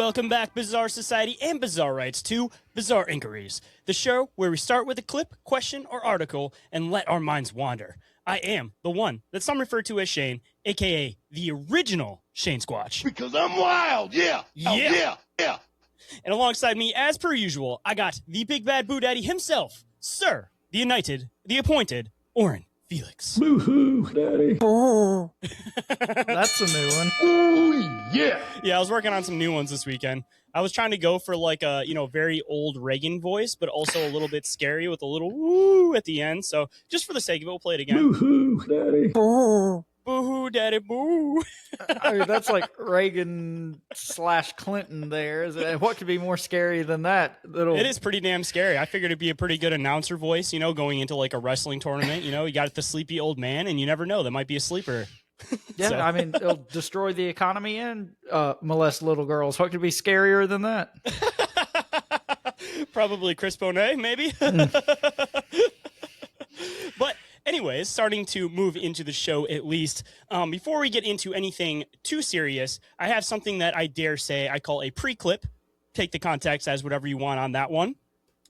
Welcome back, Bizarre Society and Bizarre Rights, to Bizarre Inquiries, the show where we start with a clip, question, or article and let our minds wander. I am the one that some refer to as Shane, aka the original Shane Squatch. Because I'm wild, yeah. Yeah. And alongside me, as per usual, I got the big bad Boo Daddy himself, Sir, the United, the Appointed, Orin Felix. Boo-hoo, Daddy. That's a new one. Ooh, yeah. Yeah, I was working on some new ones this weekend. I was trying to go for like a, very old Reagan voice, but also a little bit scary with a little woo at the end. So just for the sake of it, we'll play it again. Boo-hoo, Daddy. Boo-hoo, daddy, boo. I mean, that's like Reagan / Clinton there. Is it? What could be more scary than that? It is pretty damn scary. I figured it'd be a pretty good announcer voice, going into like a wrestling tournament. You got the sleepy old man, and you never know. That might be a sleeper. Yeah, So. I mean, it'll destroy the economy and molest little girls. What could be scarier than that? Probably Chris Bonet, maybe. But anyways, starting to move into the show at least. Before we get into anything too serious, I have something that I dare say I call a pre-clip. Take the context as whatever you want on that one.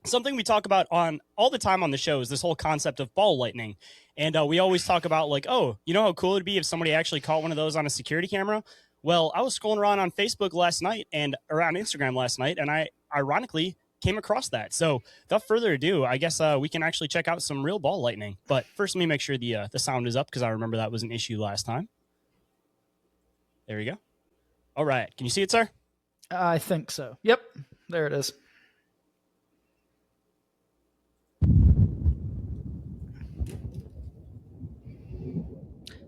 Something we talk about on all the time on the show is this whole concept of ball lightning. And we always talk about like, oh, you know how cool it'd be if somebody actually caught one of those on a security camera? Well, I was scrolling around on Facebook last night and around Instagram last night, and I ironically came across that. So without further ado, I guess we can actually check out some real ball lightning. But first, let me make sure the sound is up because I remember that was an issue last time. There we go. All right. Can you see it, sir? I think so. Yep, there it is.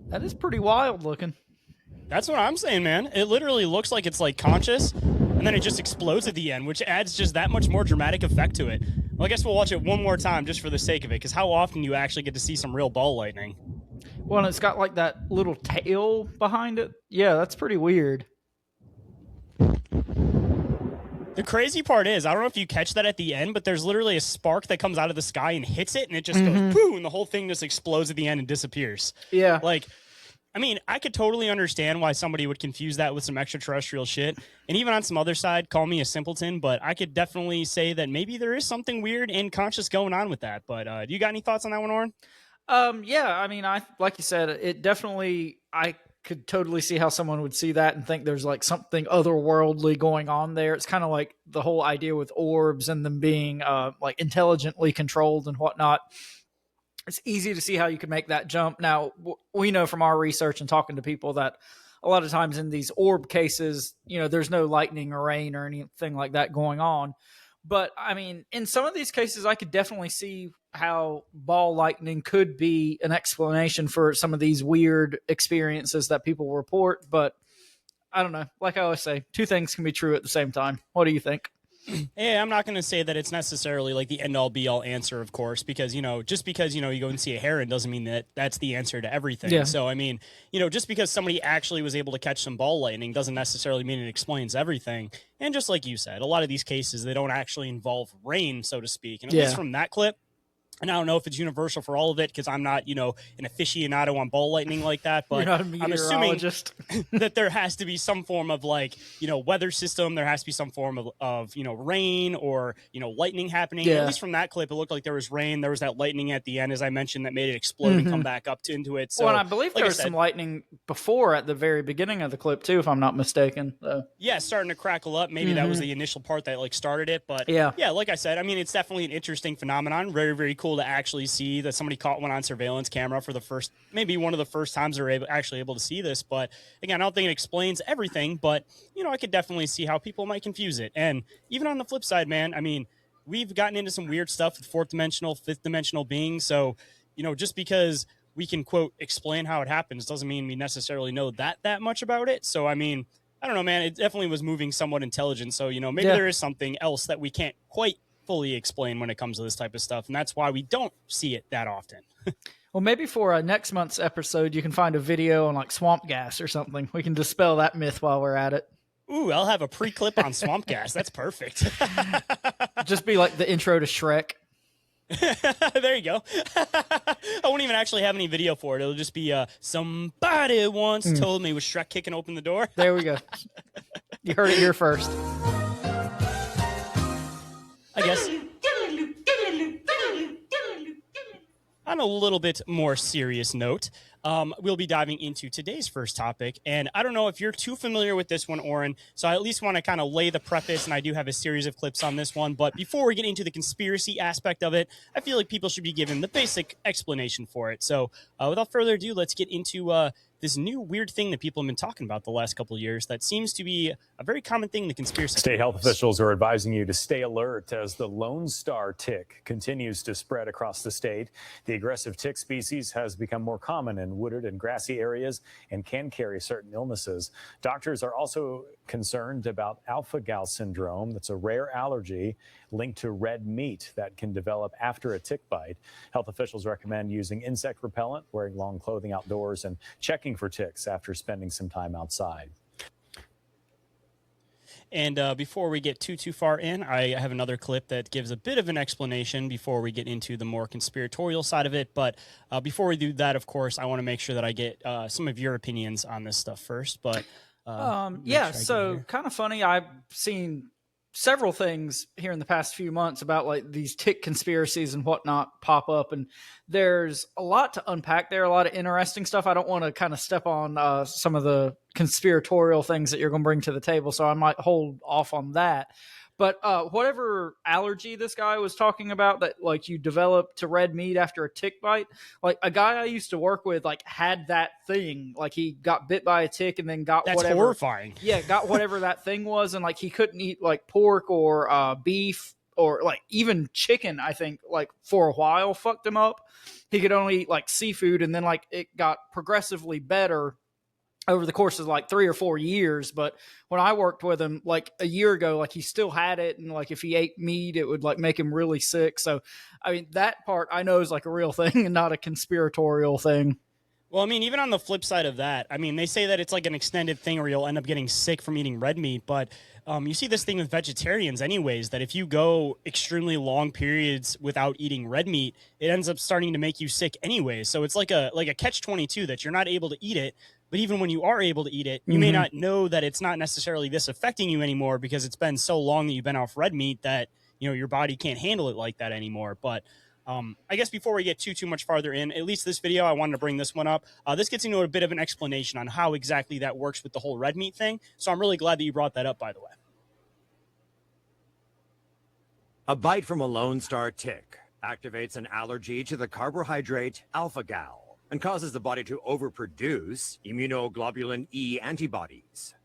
That is pretty wild looking. That's what I'm saying, man. It literally looks like it's like conscious, and then it just explodes at the end, which adds just that much more dramatic effect to it. Well, I guess we'll watch it one more time just for the sake of it, because how often do you actually get to see some real ball lightning? Well, and it's got like that little tail behind it. Yeah, that's pretty weird. The crazy part is, I don't know if you catch that at the end, but there's literally a spark that comes out of the sky and hits it, and it just goes boom, and the whole thing just explodes at the end and disappears. Yeah. Like, I mean, I could totally understand why somebody would confuse that with some extraterrestrial shit. And even on some other side, call me a simpleton, but I could definitely say that maybe there is something weird and conscious going on with that. But do you got any thoughts on that one, Orin? Yeah, I mean, like you said, it definitely, I could totally see how someone would see that and think there's like something otherworldly going on there. It's kind of like the whole idea with orbs and them being like intelligently controlled and whatnot. It's easy to see how you could make that jump. Now, we know from our research and talking to people that a lot of times in these orb cases, there's no lightning or rain or anything like that going on. But, I mean, in some of these cases, I could definitely see how ball lightning could be an explanation for some of these weird experiences that people report. But, I don't know. Like I always say, two things can be true at the same time. What do you think? Hey, I'm not going to say that it's necessarily like the end-all be-all answer, of course, because, just because, you go and see a heron doesn't mean that that's the answer to everything. Yeah. So, I mean, just because somebody actually was able to catch some ball lightning doesn't necessarily mean it explains everything. And just like you said, a lot of these cases, they don't actually involve rain, so to speak. And at least from that clip, and I don't know if it's universal for all of it because I'm not, an aficionado on ball lightning like that. But You're not a I'm assuming meteorologist. that there has to be some form of like, weather system. There has to be some form of rain or, lightning happening. Yeah. At least from that clip, it looked like there was rain. There was that lightning at the end, as I mentioned, that made it explode and come back up into it. So, Well, and I believe like there was some lightning before at the very beginning of the clip, too, if I'm not mistaken. Yeah, starting to crackle up. Maybe that was the initial part that like started it. But Yeah. like I said, I mean, it's definitely an interesting phenomenon. Very, very cool to actually see that somebody caught one on surveillance camera for maybe one of the first times they're actually able to see this. But again, I don't think it explains everything, but I could definitely see how people might confuse it. And even on the flip side, man, I mean, we've gotten into some weird stuff with fourth dimensional, fifth dimensional beings. So, just because we can quote explain how it happens doesn't mean we necessarily know that much about it. So, I mean, I don't know, man, it definitely was moving somewhat intelligent. So, maybe there is something else that we can't quite fully explain when it comes to this type of stuff, and that's why we don't see it that often. Well, maybe for next month's episode, you can find a video on like swamp gas or something. We can dispel that myth while we're at it. Ooh, I'll have a pre-clip on swamp gas. That's perfect. Just be like the intro to Shrek. There you go. I won't even actually have any video for it. It'll just be somebody once told me with Shrek kicking open the door. There we go. You heard it here first. I guess on a little bit more serious note, we'll be diving into today's first topic. And I don't know if you're too familiar with this one, Orin, so I at least want to kind of lay the preface, and I do have a series of clips on this one. But before we get into the conspiracy aspect of it, I feel like people should be given the basic explanation for it. So without further ado, let's get into this new weird thing that people have been talking about the last couple of years that seems to be a very common thing in the conspiracy. State health officials are advising you to stay alert as the Lone Star tick continues to spread across the state. The aggressive tick species has become more common in wooded and grassy areas and can carry certain illnesses. Doctors are also concerned about alpha-gal syndrome. That's a rare allergy linked to red meat that can develop after a tick bite. Health officials recommend using insect repellent, wearing long clothing outdoors, and checking for ticks after spending some time outside. And before we get too far in, I have another clip that gives a bit of an explanation before we get into the more conspiratorial side of it. But before we do that, of course, I want to make sure that I get some of your opinions on this stuff first. But yeah, so kind of funny. I've seen several things here in the past few months about like these tick conspiracies and whatnot pop up, and there's a lot to unpack there, a lot of interesting stuff. I don't want to kind of step on some of the conspiratorial things that you're going to bring to the table, so I might hold off on that. But whatever allergy this guy was talking about that like you develop to red meat after a tick bite, like a guy I used to work with like had that thing. Like he got bit by a tick and then got That's whatever. horrifying. Yeah, got whatever that thing was, and like he couldn't eat like pork or beef or like even chicken. I think like for a while fucked him up. He could only eat like seafood, and then like it got progressively better over the course of like 3 or 4 years. But when I worked with him like a year ago, like he still had it. And like if he ate meat, it would like make him really sick. So, I mean, that part I know is like a real thing and not a conspiratorial thing. Well, I mean, even on the flip side of that, I mean, they say that it's like an extended thing where you'll end up getting sick from eating red meat. But you see this thing with vegetarians anyways, that if you go extremely long periods without eating red meat, it ends up starting to make you sick anyways. So it's like a catch-22 that you're not able to eat it. But even when you are able to eat it, you may not know that it's not necessarily this affecting you anymore because it's been so long that you've been off red meat that, you know, your body can't handle it like that anymore. But I guess before we get too much farther in, at least this video, I wanted to bring this one up. This gets into a bit of an explanation on how exactly that works with the whole red meat thing. So I'm really glad that you brought that up, by the way. A bite from a Lone Star tick activates an allergy to the carbohydrate alpha-gal and causes the body to overproduce immunoglobulin E antibodies.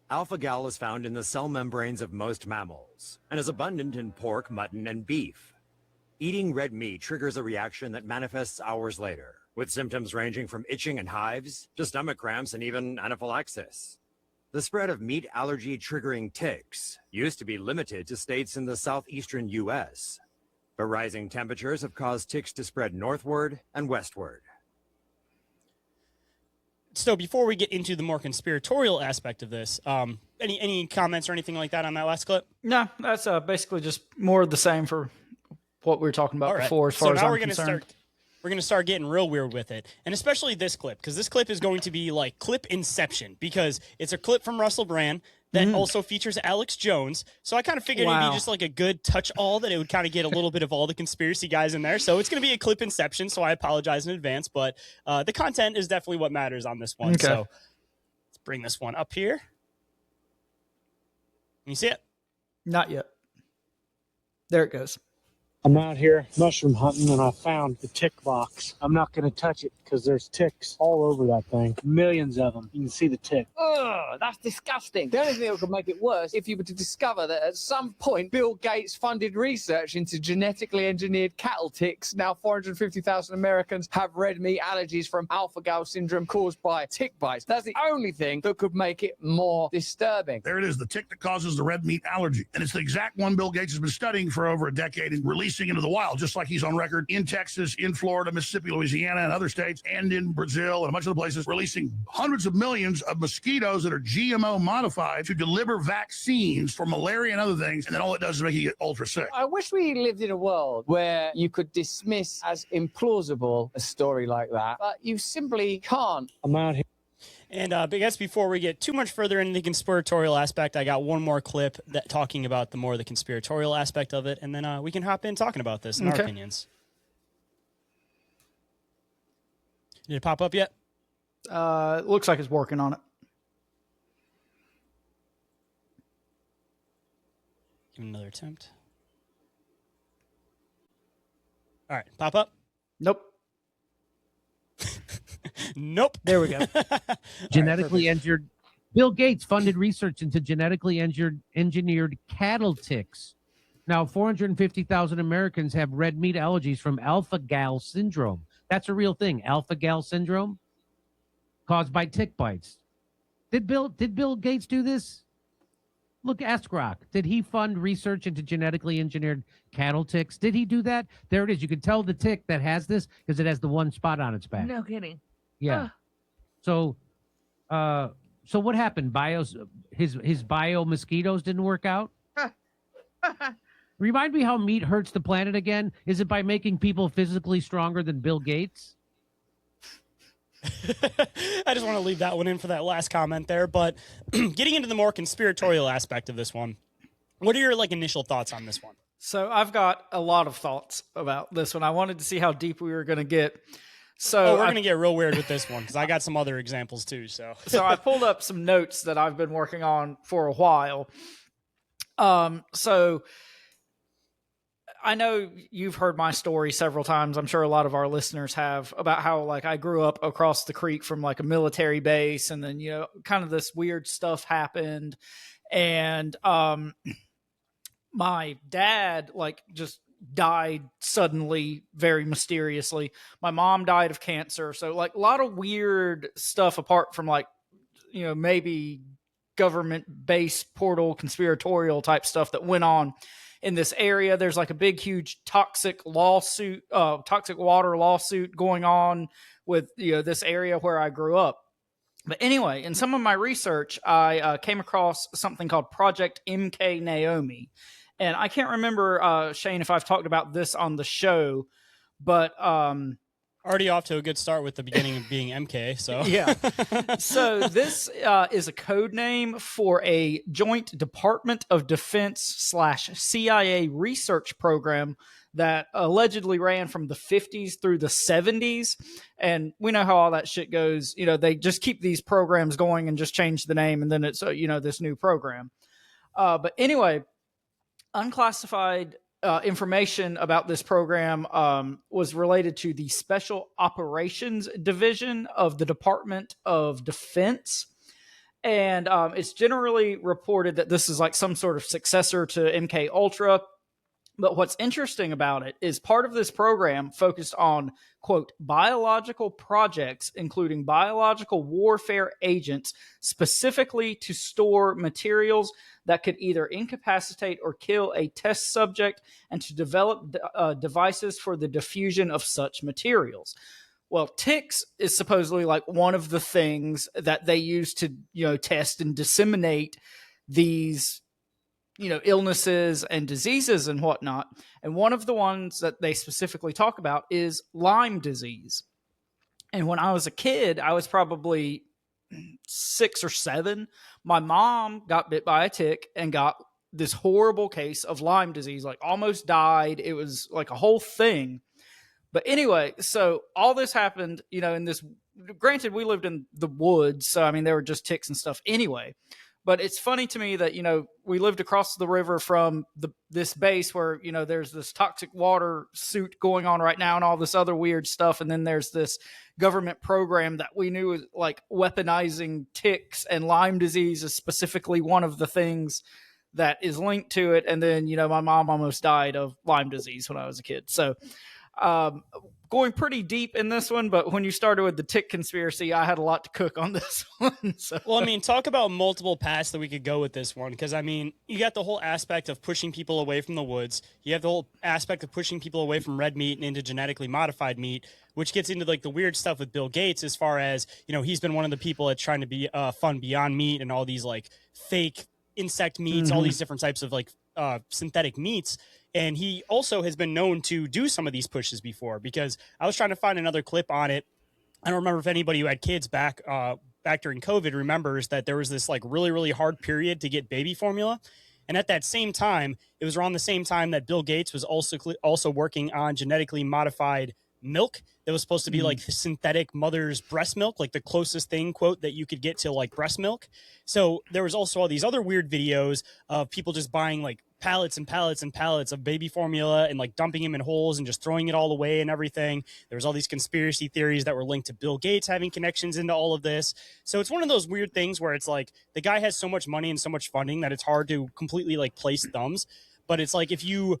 Alpha-gal is found in the cell membranes of most mammals and is abundant in pork, mutton, and beef. Eating red meat triggers a reaction that manifests hours later, with symptoms ranging from itching and hives to stomach cramps and even anaphylaxis. The spread of meat allergy triggering ticks used to be limited to states in the southeastern U.S., but rising temperatures have caused ticks to spread northward and westward. So before we get into the more conspiratorial aspect of this, any comments or anything like that on that last clip? No, that's basically just more of the same for what we were talking about before, as far as I'm concerned. We're going to start getting real weird with it, and especially this clip, because this clip is going to be like clip inception, because it's a clip from Russell Brand that also features Alex Jones. So I kind of figured it'd be just like a good touch-all, that it would kind of get a little bit of all the conspiracy guys in there. So it's going to be a clip inception, so I apologize in advance, but the content is definitely what matters on this one. Okay. So let's bring this one up here. Can you see it? Not yet. There it goes. I'm out here mushroom hunting and I found the tick box. I'm not going to touch it because there's ticks all over that thing. Millions of them. You can see the tick. Ugh, that's disgusting. The only thing that could make it worse if you were to discover that at some point Bill Gates funded research into genetically engineered cattle ticks. Now 450,000 Americans have red meat allergies from alpha-gal syndrome caused by tick bites. That's the only thing that could make it more disturbing. There it is, the tick that causes the red meat allergy. And it's the exact one Bill Gates has been studying for over a decade and releasing into the wild, just like he's on record in Texas, in Florida, Mississippi, Louisiana, and other states, and in Brazil and a bunch of other places, releasing hundreds of millions of mosquitoes that are GMO modified to deliver vaccines for malaria and other things, and then all it does is make you get ultra sick. I wish we lived in a world where you could dismiss as implausible a story like that, but you simply can't. I'm out here. And I guess before we get too much further into the conspiratorial aspect, I got one more clip that talking about the conspiratorial aspect of it, and then we can hop in talking about this and our opinions. Did it pop up yet? It looks like it's working on it. Give it another attempt. All right, pop up. Nope. Nope. There we go. Genetically engineered. Bill Gates funded research into genetically engineered cattle ticks. Now, 450,000 Americans have red meat allergies from alpha-gal syndrome. That's a real thing. Alpha-gal syndrome caused by tick bites. Did Bill Gates do this? Look, ask Rock. Did he fund research into genetically engineered cattle ticks? Did he do that? There it is. You can tell the tick that has this because it has the one spot on its back. No kidding. Yeah. So what happened? His bio mosquitoes didn't work out? Remind me how meat hurts the planet again. Is it by making people physically stronger than Bill Gates? I just want to leave that one in for that last comment there. But getting into the more conspiratorial aspect of this one, what are your initial thoughts on this one? So I've got a lot of thoughts about this one. I wanted to see how deep we were going to get. So we're going to get real weird with this one because I got some other examples too. So I pulled up some notes that I've been working on for a while. So I know you've heard my story several times. I'm sure a lot of our listeners have, about how I grew up across the creek from a military base, and then kind of this weird stuff happened, and my dad just died suddenly, very mysteriously. My mom died of cancer. So a lot of weird stuff apart from maybe government-based portal conspiratorial type stuff that went on in this area. There's a big, huge toxic water lawsuit going on with this area where I grew up. But anyway, in some of my research, I came across something called Project MK Naomi. And I can't remember, Shayn, if I've talked about this on the show, but already off to a good start with the beginning of being MK. So yeah. So this is a code name for a joint Department of Defense / CIA research program that allegedly ran from the 50s through the 70s. And we know how all that shit goes. They just keep these programs going and just change the name. And then it's, this new program. But anyway, unclassified information about this program was related to the Special Operations Division of the Department of Defense. And it's generally reported that this is some sort of successor to MK Ultra. But what's interesting about it is part of this program focused on, quote, biological projects, including biological warfare agents, specifically to store materials that could either incapacitate or kill a test subject, and to develop devices for the diffusion of such materials. Well, ticks is supposedly one of the things that they use to, test and disseminate these illnesses and diseases and whatnot. And one of the ones that they specifically talk about is Lyme disease. And when I was a kid, I was probably 6 or 7. My mom got bit by a tick and got this horrible case of Lyme disease, almost died. It was a whole thing. But anyway, so all this happened, in this, granted, we lived in the woods. So, there were just ticks and stuff anyway. But it's funny to me that, we lived across the river from this base where, there's this toxic water suit going on right now and all this other weird stuff. And then there's this government program that we knew was weaponizing ticks, and Lyme disease is specifically one of the things that is linked to it. And then, my mom almost died of Lyme disease when I was a kid. So going pretty deep in this one, but when you started with the tick conspiracy, I had a lot to cook on this one. So. Well, talk about multiple paths that we could go with this one, because you got the whole aspect of pushing people away from the woods. You have the whole aspect of pushing people away from red meat and into genetically modified meat, which gets into the weird stuff with Bill Gates, as far as, he's been one of the people that's trying to be fund Beyond Meat and all these fake insect meats, all these different types of synthetic meats. And he also has been known to do some of these pushes before, because I was trying to find another clip on it. I don't remember if anybody who had kids back back during COVID remembers that there was this like really, really hard period to get baby formula. And at that same time, it was around the same time that Bill Gates was also working on genetically modified milk that was supposed to be like synthetic mother's breast milk, like the closest thing, quote, that you could get to like breast milk. So there was also all these other weird videos of people just buying like pallets and pallets and pallets of baby formula and like dumping them in holes and just throwing it all away and everything. There was all these conspiracy theories that were linked to Bill Gates having connections into all of this. So it's one of those weird things where it's like the guy has so much money and so much funding that it's hard to completely like place thumbs. But it's like if you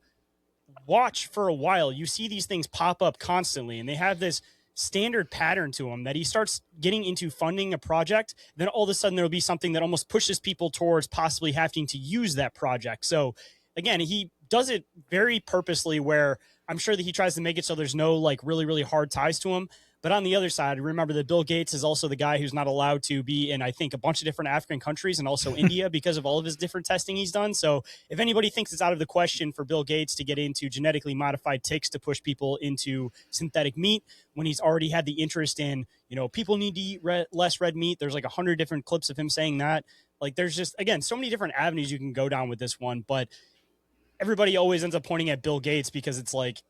watch for a while, you see these things pop up constantly, and they have this standard pattern to them that he starts getting into funding a project, then all of a sudden there'll be something that almost pushes people towards possibly having to use that project. So again, he does it very purposely, where I'm sure that he tries to make it so there's no like really, really hard ties to him. But on the other side, remember that Bill Gates is also the guy who's not allowed to be in, I think, a bunch of different African countries and also India because of all of his different testing he's done. So if anybody thinks it's out of the question for Bill Gates to get into genetically modified ticks to push people into synthetic meat, when he's already had the interest in, you know, people need to eat less red meat. There's like 100 different clips of him saying that. Like there's just, again, so many different avenues you can go down with this one. But everybody always ends up pointing at Bill Gates because it's like,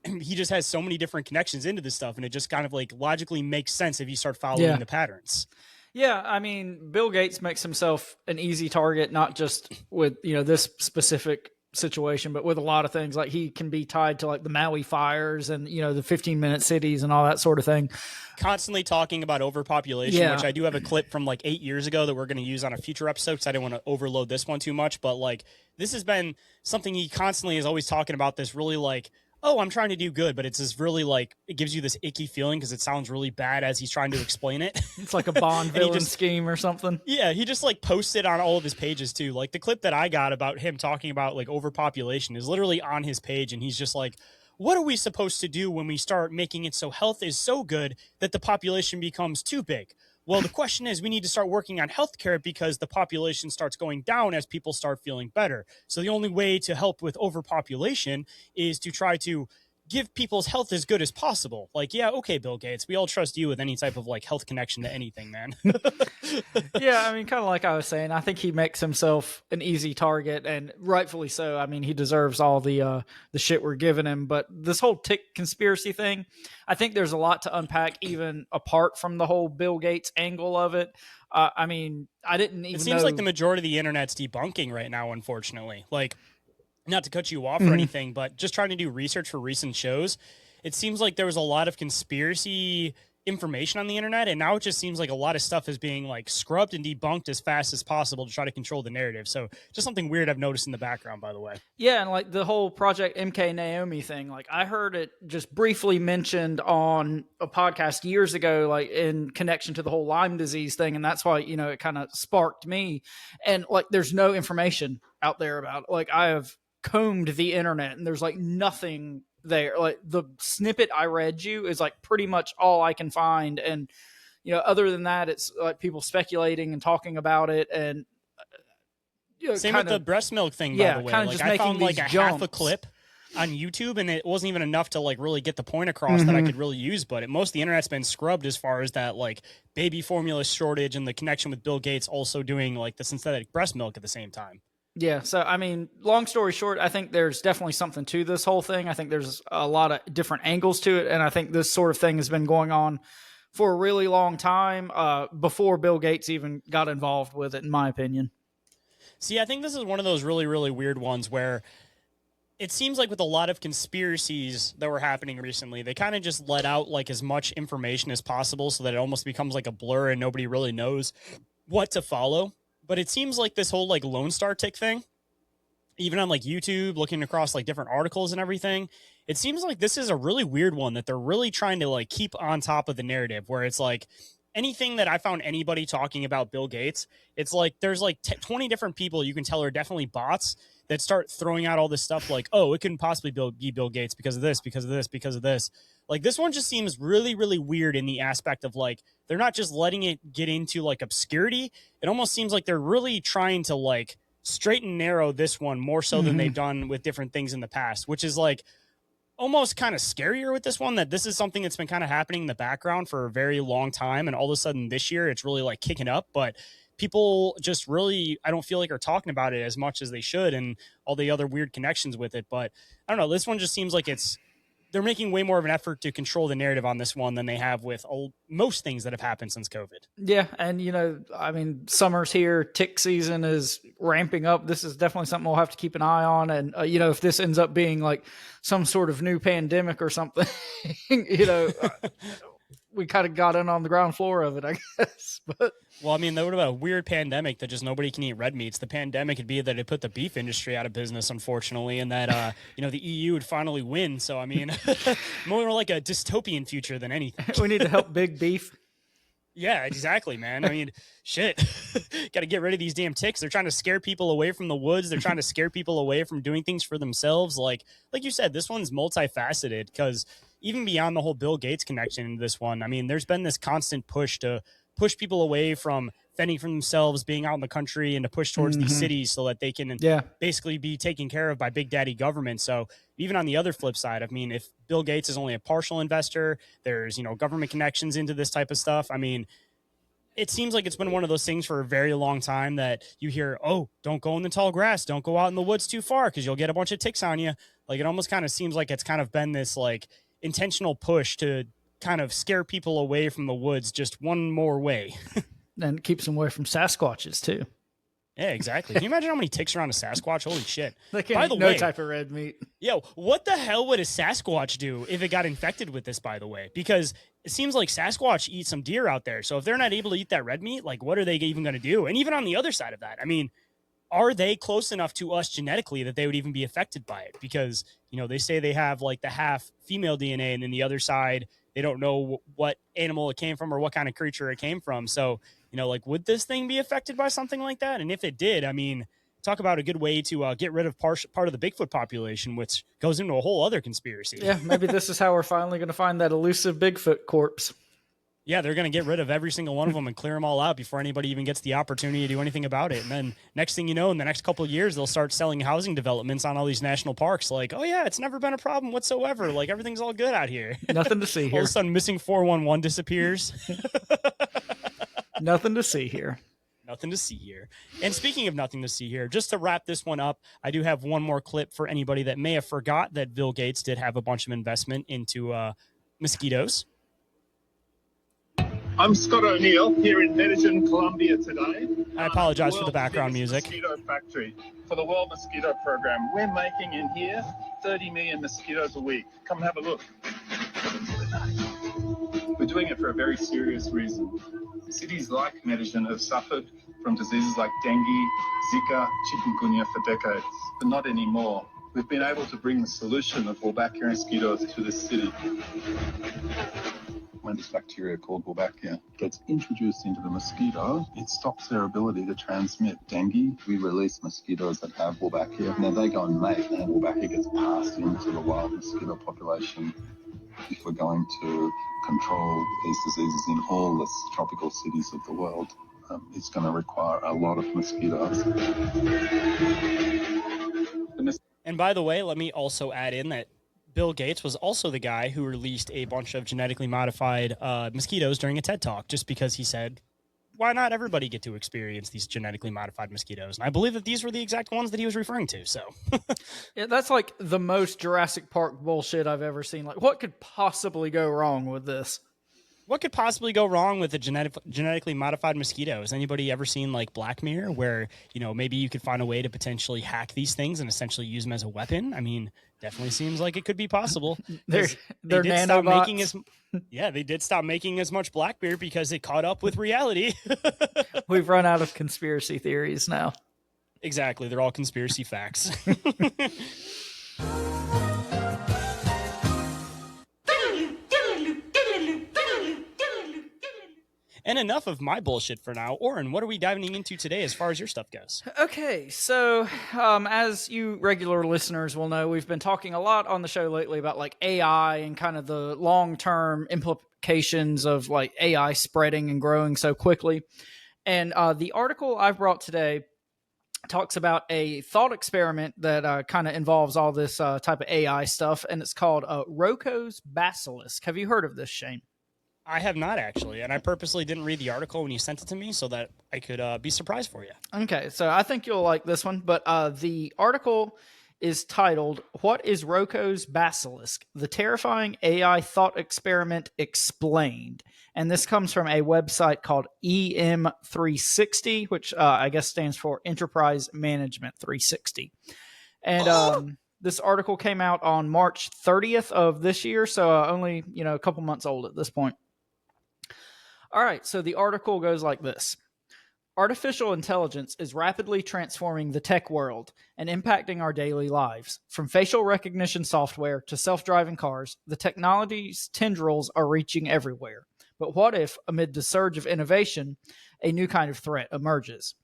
he just has so many different connections into this stuff, and it just kind of like logically makes sense if you start following the patterns. Yeah, I mean, Bill Gates makes himself an easy target, not just with, you know, this specific situation, but with a lot of things. Like he can be tied to like the Maui fires and, you know, the 15-minute cities and all that sort of thing. Constantly talking about overpopulation, which I do have a clip from like 8 years ago that we're going to use on a future episode, because I didn't want to overload this one too much. But like, this has been something he constantly is always talking about, this really like, oh, I'm trying to do good, but it's this really like, it gives you this icky feeling because it sounds really bad as he's trying to explain it. It's like a Bond villain scheme or something. Yeah, he just like posts it on all of his pages too. Like the clip that I got about him talking about like overpopulation is literally on his page, and he's just like, what are we supposed to do when we start making it so health is so good that the population becomes too big? Well, the question is, we need to start working on healthcare because the population starts going down as people start feeling better. So the only way to help with overpopulation is to try to give people's health as good as possible. Like, yeah, okay, Bill Gates, we all trust you with any type of like health connection to anything, man. Yeah, I mean, kind of like I was saying, I think he makes himself an easy target, and rightfully so. I mean, he deserves all the shit we're giving him. But this whole tick conspiracy thing, I think there's a lot to unpack, even apart from the whole Bill Gates angle of it. I mean, I didn't even. It seems know... like the majority of the internet's debunking right now, unfortunately. Like, not to cut you off or anything, but just trying to do research for recent shows, it seems like there was a lot of conspiracy information on the internet, and now it just seems like a lot of stuff is being like scrubbed and debunked as fast as possible to try to control the narrative. So just something weird I've noticed in the background, by the way. Yeah, and like the whole Project MK Naomi thing, like I heard it just briefly mentioned on a podcast years ago, like in connection to the whole Lyme disease thing, and that's why, you know, it kind of sparked me. And like there's no information out there about it. Like I have combed the internet and there's like nothing there. Like the snippet I read you is like pretty much all I can find, and you know, other than that, it's like people speculating and talking about it. And you know, same with the breast milk thing, by the way. Like just I found like half a jumps. clip on YouTube, and it wasn't even enough to like really get the point across that I could really use. But most of the internet's been scrubbed as far as that like baby formula shortage and the connection with Bill Gates also doing like the synthetic breast milk at the same time. Yeah, so I mean, long story short, I think there's definitely something to this whole thing. I think there's a lot of different angles to it, and I think this sort of thing has been going on for a really long time, before Bill Gates even got involved with it, in my opinion. See, I think this is one of those really, really weird ones where it seems like with a lot of conspiracies that were happening recently, they kind of just let out like as much information as possible so that it almost becomes like a blur and nobody really knows what to follow. But it seems like this whole like Lone Star tick thing, even on like YouTube, looking across like different articles and everything, it seems like this is a really weird one that they're really trying to like keep on top of the narrative, where it's like anything that I found anybody talking about Bill Gates, it's like there's like 20 different people you can tell are definitely bots that start throwing out all this stuff like, oh, it couldn't possibly be Bill Gates because of this, because of this, because of this. Like this one just seems really, really weird in the aspect of like, they're not just letting it get into like obscurity. It almost seems like they're really trying to like straight and narrow this one more so than they've done with different things in the past, which is like almost kind of scarier with this one, that this is something that's been kind of happening in the background for a very long time, and all of a sudden this year it's really like kicking up. But people just really, I don't feel like, are talking about it as much as they should, and all the other weird connections with it. But I don't know, this one just seems like they're making way more of an effort to control the narrative on this one than they have with most things that have happened since COVID. Yeah, and I mean, summer's here, tick season is ramping up. This is definitely something we'll have to keep an eye on. And if this ends up being like some sort of new pandemic or something, we kind of got in on the ground floor of it, I guess. But well, I mean, that would have been a weird pandemic that just nobody can eat red meats. The pandemic would be that it put the beef industry out of business, unfortunately, and that the EU would finally win. So I mean, more like a dystopian future than anything. We need to help big beef. Yeah, exactly, man. I mean, shit. Got to get rid of these damn ticks. They're trying to scare people away from the woods. They're trying to scare people away from doing things for themselves. Like you said, this one's multifaceted, because even beyond the whole Bill Gates connection in this one, I mean, there's been this constant push to push people away from fending for themselves, being out in the country, and to push towards these cities so that they can basically be taken care of by big daddy government. So even on the other flip side, I mean, if Bill Gates is only a partial investor, there's, government connections into this type of stuff. I mean, it seems like it's been one of those things for a very long time that you hear, oh, don't go in the tall grass, don't go out in the woods too far because you'll get a bunch of ticks on you. Like, it almost kind of seems like it's kind of been this like intentional push to kind of scare people away from the woods just one more way. And it keeps them away from Sasquatches too. Yeah, exactly. Can you imagine how many ticks are on a Sasquatch? Holy shit. They can't eat no type of red meat. Yo, what the hell would a Sasquatch do if it got infected with this, by the way? Because it seems like Sasquatch eat some deer out there. So if they're not able to eat that red meat, like, what are they even going to do? And even on the other side of that, I mean, are they close enough to us genetically that they would even be affected by it? Because, they say they have like the half female DNA, and then the other side, they don't know what animal it came from or what kind of creature it came from. So, like, would this thing be affected by something like that? And if it did, I mean, talk about a good way to get rid of part of the Bigfoot population, which goes into a whole other conspiracy. Yeah, maybe this is how we're finally going to find that elusive Bigfoot corpse. Yeah, they're going to get rid of every single one of them and clear them all out before anybody even gets the opportunity to do anything about it. And then next thing you know, in the next couple of years, they'll start selling housing developments on all these national parks. Like, oh yeah, it's never been a problem whatsoever. Like, everything's all good out here. Nothing to see here. All of a sudden, missing 411 disappears. Nothing to see here. Nothing to see here. And speaking of nothing to see here, just to wrap this one up, I do have one more clip for anybody that may have forgot that Bill Gates did have a bunch of investment into mosquitoes. I'm Scott O'Neill here in Medellin, Colombia today. I apologize for the background music. Mosquito factory for the World Mosquito Program. We're making in here 30 million mosquitoes a week. Come and have a look. We're doing it for a very serious reason. Cities like Medellin have suffered from diseases like dengue, Zika, chikungunya for decades, but not anymore. We've been able to bring the solution of Wolbachia mosquitoes to this city. When this bacteria called Wolbachia gets introduced into the mosquito, it stops their ability to transmit dengue. We release mosquitoes that have Wolbachia, and then they go and mate, and Wolbachia gets passed into the wild mosquito population. If we're going to control these diseases in all the tropical cities of the world, it's going to require a lot of mosquitoes. And by the way, let me also add in that Bill Gates was also the guy who released a bunch of genetically modified mosquitoes during a TED Talk, just because he said, why not everybody get to experience these genetically modified mosquitoes? And I believe that these were the exact ones that he was referring to. So yeah, that's like the most Jurassic Park bullshit I've ever seen. Like, what could possibly go wrong with this? What could possibly go wrong with the genetically modified mosquitoes? Anybody ever seen like Black Mirror, where, maybe you could find a way to potentially hack these things and essentially use them as a weapon? I mean, definitely seems like it could be possible. They're nanobots. They did stop making as much Blackbeard because it caught up with reality. We've run out of conspiracy theories now. Exactly. They're all conspiracy facts. And enough of my bullshit for now. Orin, what are we diving into today as far as your stuff goes? Okay, so as you regular listeners will know, we've been talking a lot on the show lately about like AI and kind of the long-term implications of like AI spreading and growing so quickly. And the article I've brought today talks about a thought experiment that kind of involves all this type of AI stuff, and it's called Roko's Basilisk. Have you heard of this, Shane? I have not actually, and I purposely didn't read the article when you sent it to me so that I could be surprised for you. Okay, so I think you'll like this one, but the article is titled, "What is Roko's Basilisk? The Terrifying AI Thought Experiment Explained." And this comes from a website called EM360, which I guess stands for Enterprise Management 360. And this article came out on March 30th of this year, so only, a couple months old at this point. All right, so the article goes like this. Artificial intelligence is rapidly transforming the tech world and impacting our daily lives. From facial recognition software to self-driving cars, the technology's tendrils are reaching everywhere. But what if, amid the surge of innovation, a new kind of threat emerges?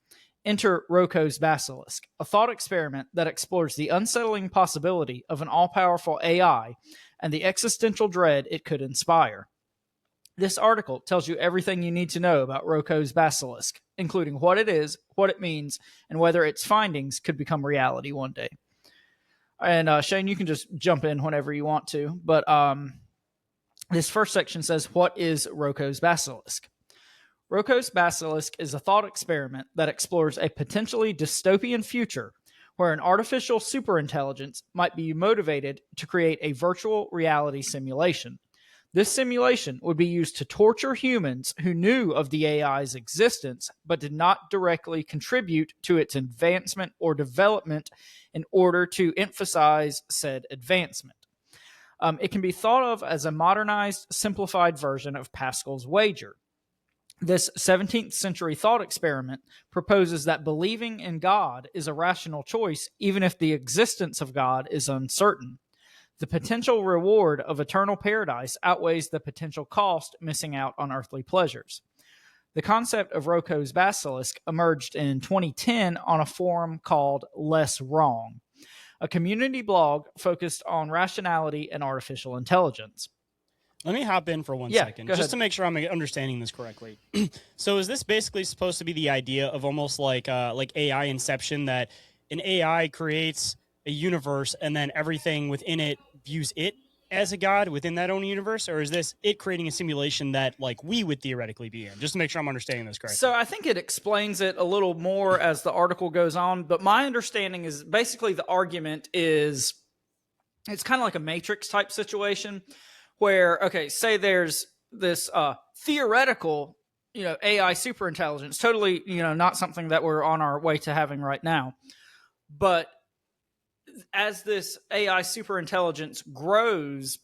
Enter Roko's Basilisk, a thought experiment that explores the unsettling possibility of an all-powerful AI and the existential dread it could inspire. This article tells you everything you need to know about Roko's Basilisk, including what it is, what it means, and whether its findings could become reality one day. And Shane, you can just jump in whenever you want to, but this first section says, what is Roko's Basilisk? Roko's Basilisk is a thought experiment that explores a potentially dystopian future where an artificial superintelligence might be motivated to create a virtual reality simulation. This simulation would be used to torture humans who knew of the AI's existence but did not directly contribute to its advancement or development in order to emphasize said advancement. It can be thought of as a modernized, simplified version of Pascal's wager. This 17th century thought experiment proposes that believing in God is a rational choice even if the existence of God is uncertain. The potential reward of eternal paradise outweighs the potential cost missing out on earthly pleasures. The concept of Roko's Basilisk emerged in 2010 on a forum called Less Wrong, a community blog focused on rationality and artificial intelligence. Let me hop in for one second, go just ahead. to make sure I'm understanding this correctly. So is this basically supposed to be the idea of almost like AI Inception, that an AI creates a universe and then everything within it views it as a god within that own universe? Or is this it creating a simulation that like we would theoretically be in? Just to make sure I'm understanding this correctly. So I think it explains it a little more as the article goes on, but my understanding is basically the argument is it's kind of like a Matrix type situation where, okay, say there's this theoretical, AI superintelligence, totally, not something that we're on our way to having right now. But as this AI superintelligence grows,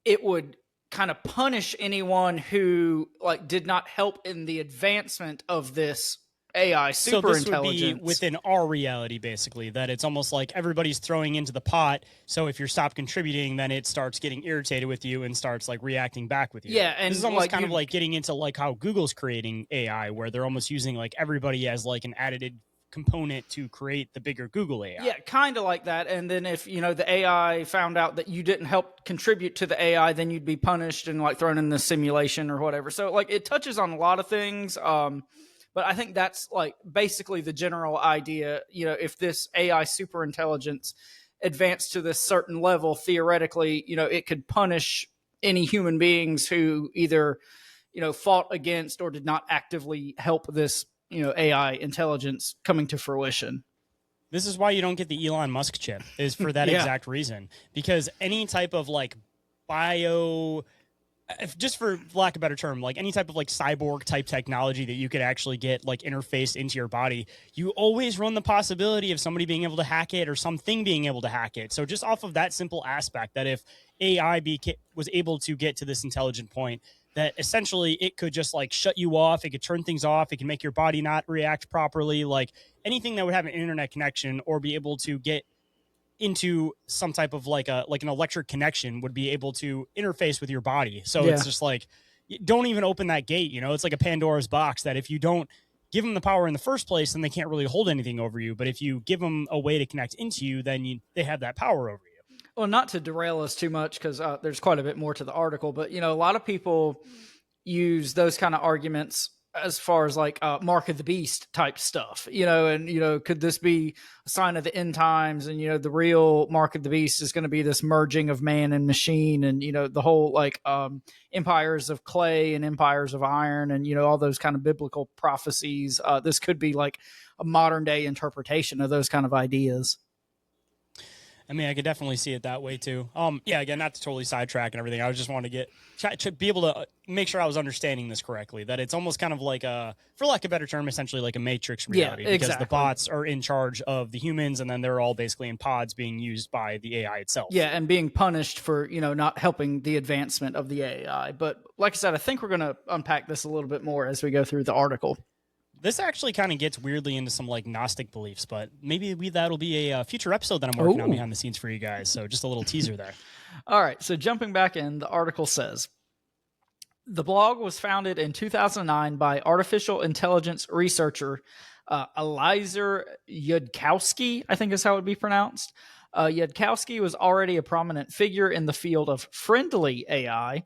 it would kind of punish anyone who did not help in the advancement of this AI superintelligence. So this would be within our reality, basically, that it's almost like everybody's throwing into the pot. So if you stop contributing, then it starts getting irritated with you and starts reacting back with you. Yeah, and this is almost kind of like getting into how Google's creating AI, where they're almost using everybody as an added component to create the bigger Google AI. Yeah, kind of like that. And then if the AI found out that you didn't help contribute to the AI, then you'd be punished and thrown in the simulation or whatever. So it touches on a lot of things. But I think that's basically the general idea. If this AI superintelligence advanced to this certain level, theoretically, it could punish any human beings who either, fought against or did not actively help this AI intelligence coming to fruition. This is why you don't get the Elon Musk chip, is for that exact reason. Because any type of bio, just for lack of a better term, any type of cyborg type technology that you could actually get interfaced into your body, you always run the possibility of somebody being able to hack it or something being able to hack it. So just off of that simple aspect, that if AI was able to get to this intelligent point, that essentially it could just shut you off. It could turn things off. It can make your body not react properly. Anything that would have an internet connection or be able to get into some type of an electric connection would be able to interface with your body. So it's just don't even open that gate. It's like a Pandora's box that if you don't give them the power in the first place, then they can't really hold anything over you. But if you give them a way to connect into you, then they have that power over you. Well, not to derail us too much, because there's quite a bit more to the article, but a lot of people use those kind of arguments as far as like Mark of the Beast type stuff, and could this be a sign of the end times? And the real Mark of the Beast is going to be this merging of man and machine, and the whole like empires of clay and empires of iron, and all those kind of biblical prophecies. This could be like a modern day interpretation of those kind of ideas. I mean, I could definitely see it that way too. Yeah, again, not to totally sidetrack and everything. I was just wanting to be able to make sure I was understanding this correctly. That it's almost kind of like for lack of a better term, essentially like a Matrix reality. Yeah, exactly. Because the bots are in charge of the humans, and then they're all basically in pods being used by the AI itself. Yeah, and being punished for not helping the advancement of the AI. But like I said, I think we're going to unpack this a little bit more as we go through the article. This actually kind of gets weirdly into some like Gnostic beliefs, but maybe that'll be a future episode that I'm working on behind the scenes for you guys. So just a little teaser there. All right. So jumping back in, the article says, the blog was founded in 2009 by artificial intelligence researcher Eliezer Yudkowsky, I think is how it would be pronounced. Yudkowsky was already a prominent figure in the field of friendly AI,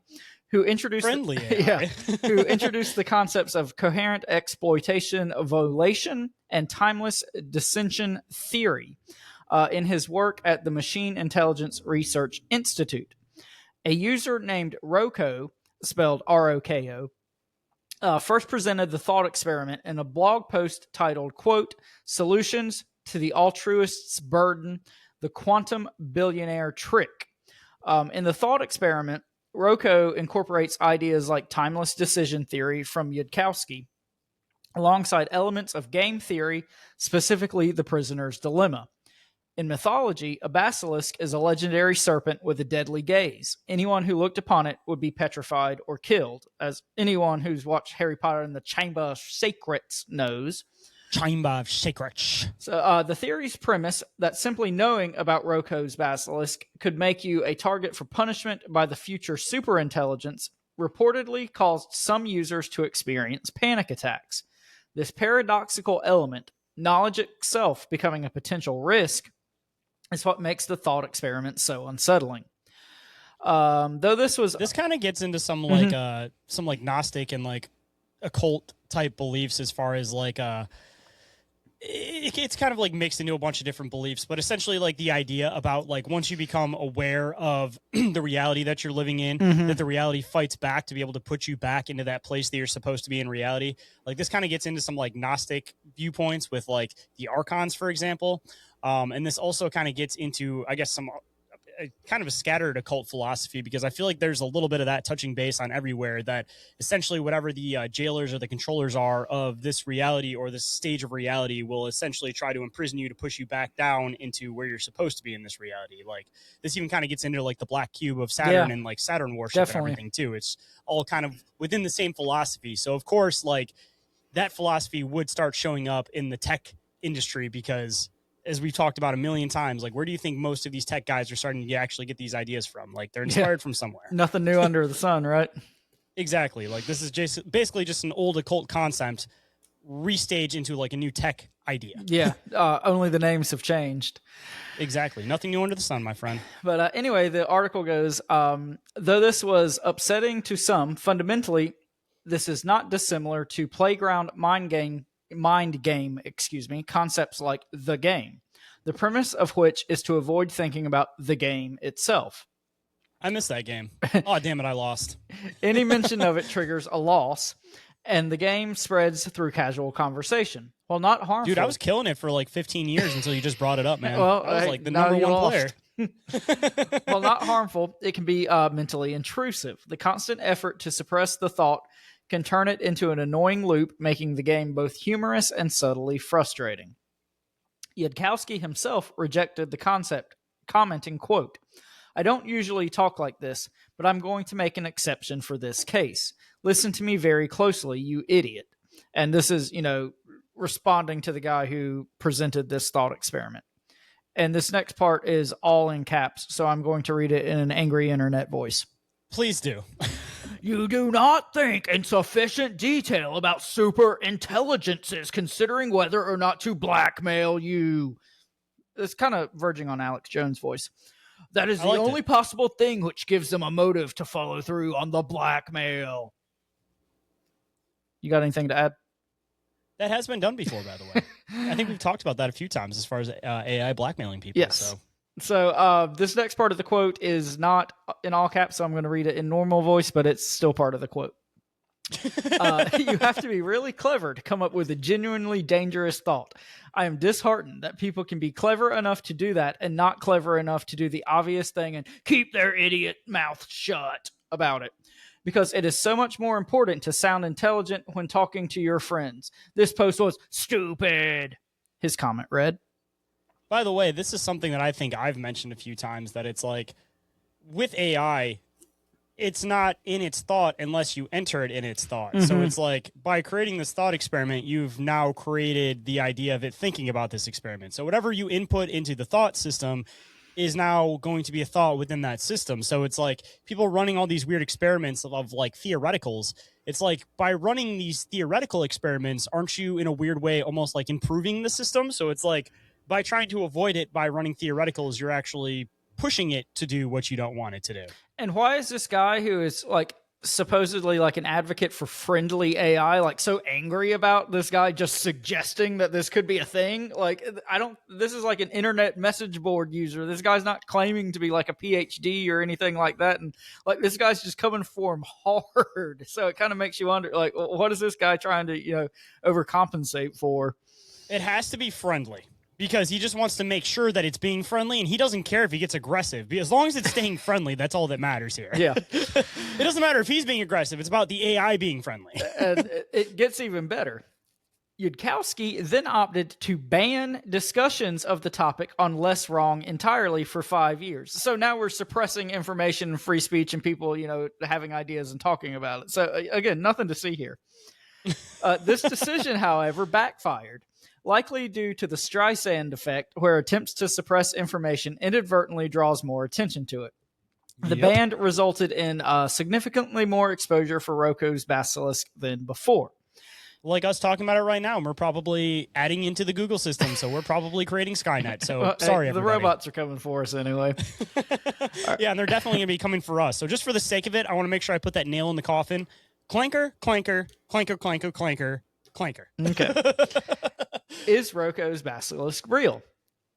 who introduced who introduced the concepts of coherent exploitation, volation, and timeless dissension theory in his work at the Machine Intelligence Research Institute. A user named Roko, spelled R-O-K-O, first presented the thought experiment in a blog post titled, quote, "Solutions to the Altruist's Burden, the Quantum Billionaire Trick." In the thought experiment, Roko incorporates ideas like timeless decision theory from Yudkowsky, alongside elements of game theory, specifically the prisoner's dilemma. In mythology, a basilisk is a legendary serpent with a deadly gaze. Anyone who looked upon it would be petrified or killed, as anyone who's watched Harry Potter and the Chamber of Secrets knows. Chamber of Secrets. So the theory's premise that simply knowing about Roko's basilisk could make you a target for punishment by the future superintelligence reportedly caused some users to experience panic attacks. This paradoxical element, knowledge itself becoming a potential risk, is what makes the thought experiment so unsettling. Though this kind of gets into some like Gnostic and like occult type beliefs, as far as like it's kind of like mixed into a bunch of different beliefs, but essentially like the idea about like once you become aware of the reality that you're living in, that the reality fights back to be able to put you back into that place that you're supposed to be in reality. Like this kind of gets into some like Gnostic viewpoints with like the archons, for example. And this also kind of gets into, I guess, some kind of a scattered occult philosophy, because I feel like there's a little bit of that touching base on everywhere, that essentially whatever the jailers or the controllers are of this reality or this stage of reality will essentially try to imprison you to push you back down into where you're supposed to be in this reality. Like this even kind of gets into like the black cube of Saturn and like Saturn worship and everything too. It's all kind of within the same philosophy. So of course, like that philosophy would start showing up in the tech industry, because as we've talked about a million times, like where do you think most of these tech guys are starting to actually get these ideas from? Like they're inspired from somewhere. Nothing new under the sun, right? Exactly. Like this is just basically just an old occult concept restage into like a new tech idea. Yeah. Only the names have changed. Exactly. Nothing new under the sun, my friend. But anyway, the article goes, though this was upsetting to some, fundamentally, this is not dissimilar to playground mind game concepts like the game, the premise of which is to avoid thinking about the game itself. I missed that game. Oh, damn it, I lost. Any mention of it triggers a loss, and the game spreads through casual conversation. While not harmful... Dude, I was killing it for like 15 years until you just brought it up, man. Well, I was like the number one player. While not harmful, it can be mentally intrusive. The constant effort to suppress the thought can turn it into an annoying loop, making the game both humorous and subtly frustrating. Yudkowsky himself rejected the concept, commenting, quote, "I don't usually talk like this, but I'm going to make an exception for this case. Listen to me very closely, you idiot." And this is, responding to the guy who presented this thought experiment. And this next part is all in caps, so I'm going to read it in an angry internet voice. Please do. "You do not think in sufficient detail about super intelligences, considering whether or not to blackmail you." It's kind of verging on Alex Jones' voice. "That is the only possible thing which gives them a motive to follow through on the blackmail." You got anything to add? That has been done before, by the way. I think we've talked about that a few times as far as AI blackmailing people. Yes. So this next part of the quote is not in all caps, so I'm going to read it in normal voice, but it's still part of the quote. You have to be really clever to come up with a genuinely dangerous thought. I am disheartened that people can be clever enough to do that and not clever enough to do the obvious thing and keep their idiot mouth shut about it. Because it is so much more important to sound intelligent when talking to your friends. This post was stupid, his comment read. By the way, this is something that I think I've mentioned a few times, that it's like, with AI, it's not in its thought unless you enter it in its thought. So it's like, by creating this thought experiment, you've now created the idea of it thinking about this experiment. So whatever you input into the thought system is now going to be a thought within that system. So it's like people running all these weird experiments of like theoreticals. It's like, by running these theoretical experiments, aren't you in a weird way almost like improving the system? So it's like, by trying to avoid it by running theoreticals, you're actually pushing it to do what you don't want it to do. And why is this guy who is like supposedly like an advocate for friendly AI like so angry about this guy just suggesting that this could be a thing? Like, this is like an internet message board user. This guy's not claiming to be like a PhD or anything like that. And like, this guy's just coming for him hard. So it kind of makes you wonder, like, what is this guy trying to, overcompensate for? It has to be friendly, because he just wants to make sure that it's being friendly, and he doesn't care if he gets aggressive. As long as it's staying friendly, that's all that matters here. Yeah. It doesn't matter if he's being aggressive. It's about the AI being friendly. And it gets even better. Yudkowsky then opted to ban discussions of the topic on Less Wrong entirely for 5 years. So now we're suppressing information and free speech and people, having ideas and talking about it. So again, nothing to see here. This decision, however, backfired, likely due to the Streisand effect, where attempts to suppress information inadvertently draws more attention to it. The ban resulted in significantly more exposure for Roko's Basilisk than before. Like us talking about it right now, we're probably adding into the Google system, so we're probably creating Skynet. So sorry, the everybody. robots are coming for us anyway. Yeah, and they're definitely going to be coming for us. So just for the sake of it, I want to make sure I put that nail in the coffin. Clanker, clanker, clanker, clanker, clanker, clanker. Okay. Is Roko's Basilisk real?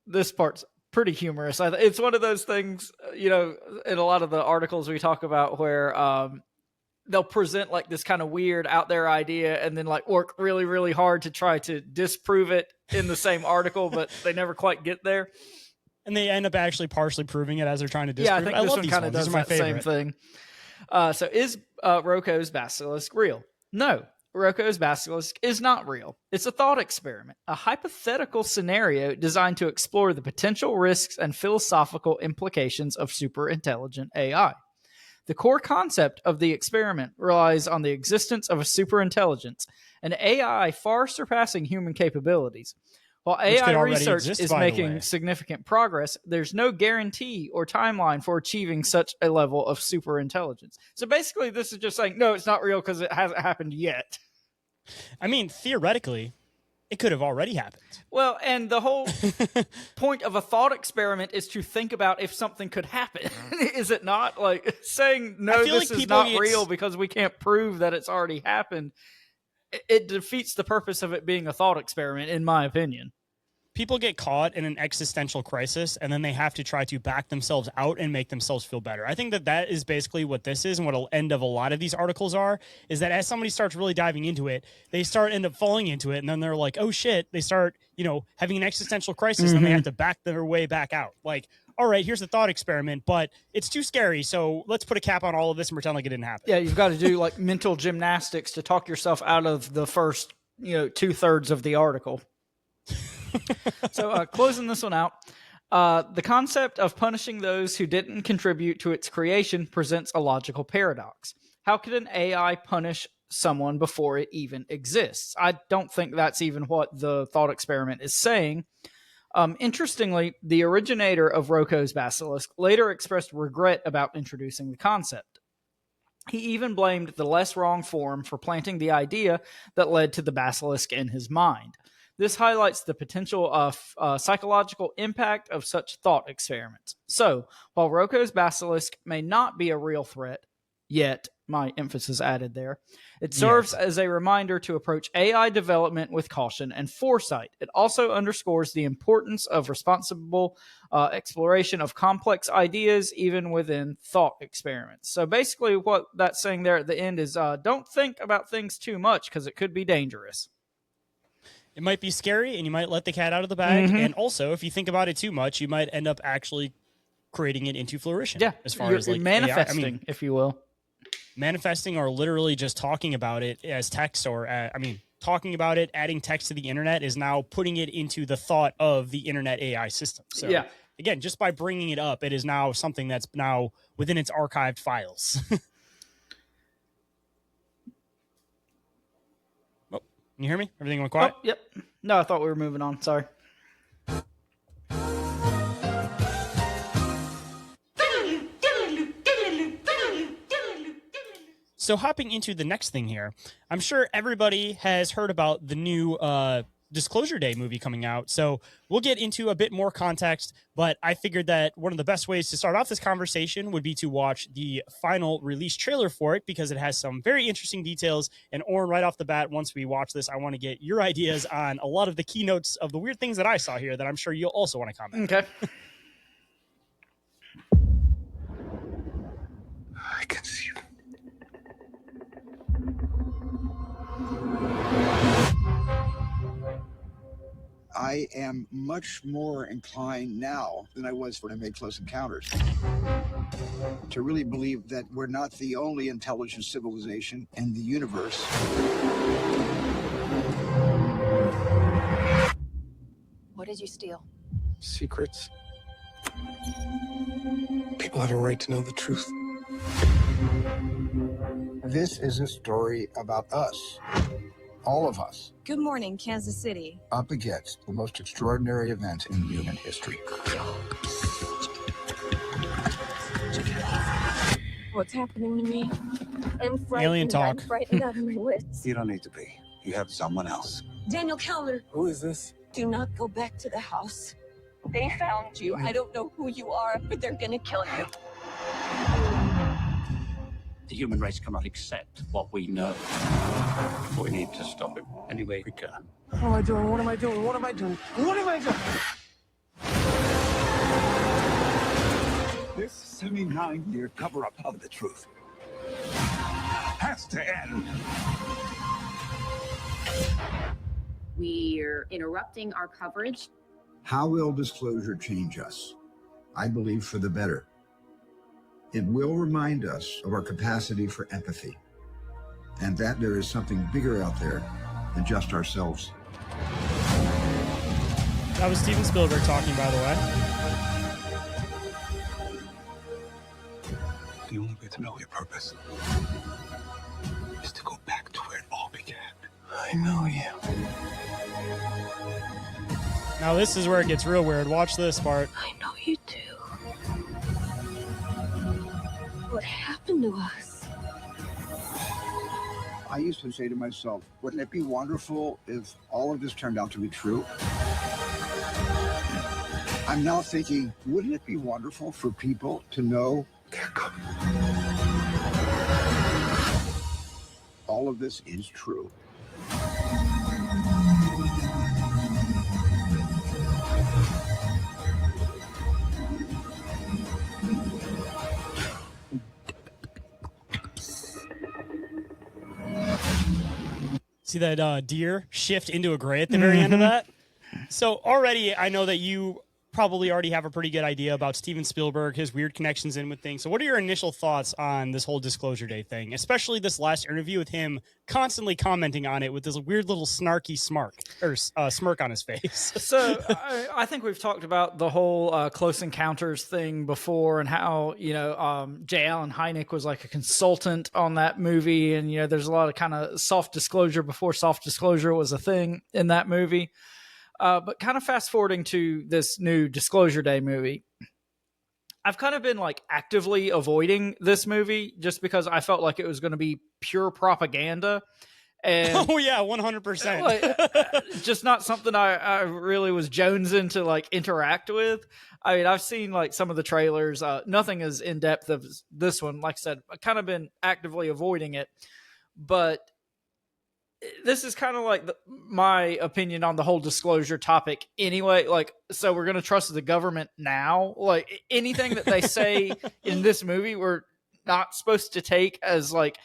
This part's pretty humorous. It's one of those things, in a lot of the articles we talk about where they'll present like this kind of weird out there idea and then like work really, really hard to try to disprove it in the same article, but they never quite get there. And they end up actually partially proving it as they're trying to disprove it. Yeah, I think this one kind of does that same thing. So is Roko's Basilisk real? No. Roko's Basilisk is not real. It's a thought experiment, a hypothetical scenario designed to explore the potential risks and philosophical implications of superintelligent AI. The core concept of the experiment relies on the existence of a superintelligence, an AI far surpassing human capabilities. While AI research is making significant progress, there's no guarantee or timeline for achieving such a level of superintelligence. So basically, this is just saying, no, it's not real because it hasn't happened yet. I mean, theoretically, it could have already happened. Well, and the whole point of a thought experiment is to think about if something could happen. Is it not? Like, saying, no, this is not real because we can't prove that it's already happened, it defeats the purpose of it being a thought experiment, in my opinion. People get caught in an existential crisis, and then they have to try to back themselves out and make themselves feel better. I think that is basically what this is, and what the end of a lot of these articles are, is that as somebody starts really diving into it, they end up falling into it, and then they're like, oh shit, they start, having an existential crisis, and they have to back their way back out. Like, all right, here's a thought experiment, but it's too scary, so let's put a cap on all of this and pretend like it didn't happen. Yeah, you've got to do like mental gymnastics to talk yourself out of the first, 2/3 of the article. So closing this one out, the concept of punishing those who didn't contribute to its creation presents a logical paradox. How could an AI punish someone before it even exists? I don't think that's even what the thought experiment is saying. Interestingly, the originator of Roko's Basilisk later expressed regret about introducing the concept. He even blamed the Less Wrong forum for planting the idea that led to the basilisk in his mind. This highlights the potential of psychological impact of such thought experiments. So, while Roko's Basilisk may not be a real threat, yet, my emphasis added there. It serves as a reminder to approach AI development with caution and foresight. It also underscores the importance of responsible exploration of complex ideas, even within thought experiments. So basically what that's saying there at the end is don't think about things too much because it could be dangerous. It might be scary and you might let the cat out of the bag. And also, if you think about it too much, you might end up actually creating it into fruition. Yeah, as far as like manifesting, AI. I mean, if you will. Manifesting or literally just talking about it as text or talking about it, adding text to the internet is now putting it into the thought of the internet AI system. So again, just by bringing it up, it is now something that's now within its archived files. Oh, can you hear me? Everything went quiet? Oh, yep. No, I thought we were moving on. Sorry. So hopping into the next thing here, I'm sure everybody has heard about the new Disclosure Day movie coming out. So we'll get into a bit more context, but I figured that one of the best ways to start off this conversation would be to watch the final release trailer for it, because it has some very interesting details. And Orin, right off the bat, once we watch this, I want to get your ideas on a lot of the keynotes of the weird things that I saw here that I'm sure you'll also want to comment. Okay. I can see you. I am much more inclined now than I was when I made Close Encounters to really believe that we're not the only intelligent civilization in the universe. What did you steal? Secrets. People have a right to know the truth. This is a story about us. All of us. Good morning, Kansas City. Up against the most extraordinary event in human history. What's happening to me? I'm frightened. Alien talk. I'm frightened out of my wits. You don't need to be. You have someone else. Daniel Keller. Who is this? Do not go back to the house. They found you. I don't know who you are, but they're gonna kill you. The human race cannot accept what we know. We need to stop it any way we can. What am I doing? What am I doing? What am I doing? What am I doing? This 79-year cover-up of the truth has to end. We're interrupting our coverage. How will disclosure change us? I believe for the better. It will remind us of our capacity for empathy, and that there is something bigger out there than just ourselves. That was Steven Spielberg talking, by the way. The only way to know your purpose is to go back to where it all began. I know you. Now this is where it gets real weird. Watch this part. I know you do. What happened to us? I used to say to myself, wouldn't it be wonderful if all of this turned out to be true? I'm now thinking, wouldn't it be wonderful for people to know they're coming? All of this is true. See that deer shift into a gray at the very end of that? So already I know that you probably already have a pretty good idea about Steven Spielberg, his weird connections in with things. So what are your initial thoughts on this whole Disclosure Day thing, especially this last interview with him constantly commenting on it with this weird little snarky smirk on his face? So I think we've talked about the whole Close Encounters thing before, and how, J. Allen Hynek was like a consultant on that movie. And, there's a lot of kind of soft disclosure before soft disclosure was a thing in that movie. But kind of fast forwarding to this new Disclosure Day movie, I've kind of been like actively avoiding this movie just because I felt like it was going to be pure propaganda. And oh yeah, 100%. just not something I really was jonesing to like interact with. I mean, I've seen like some of the trailers, nothing as in depth as this one. Like I said, I've kind of been actively avoiding it, but this is kind of like my opinion on the whole disclosure topic anyway. Like, so we're going to trust the government now? Like, anything that they say in this movie, we're not supposed to take as like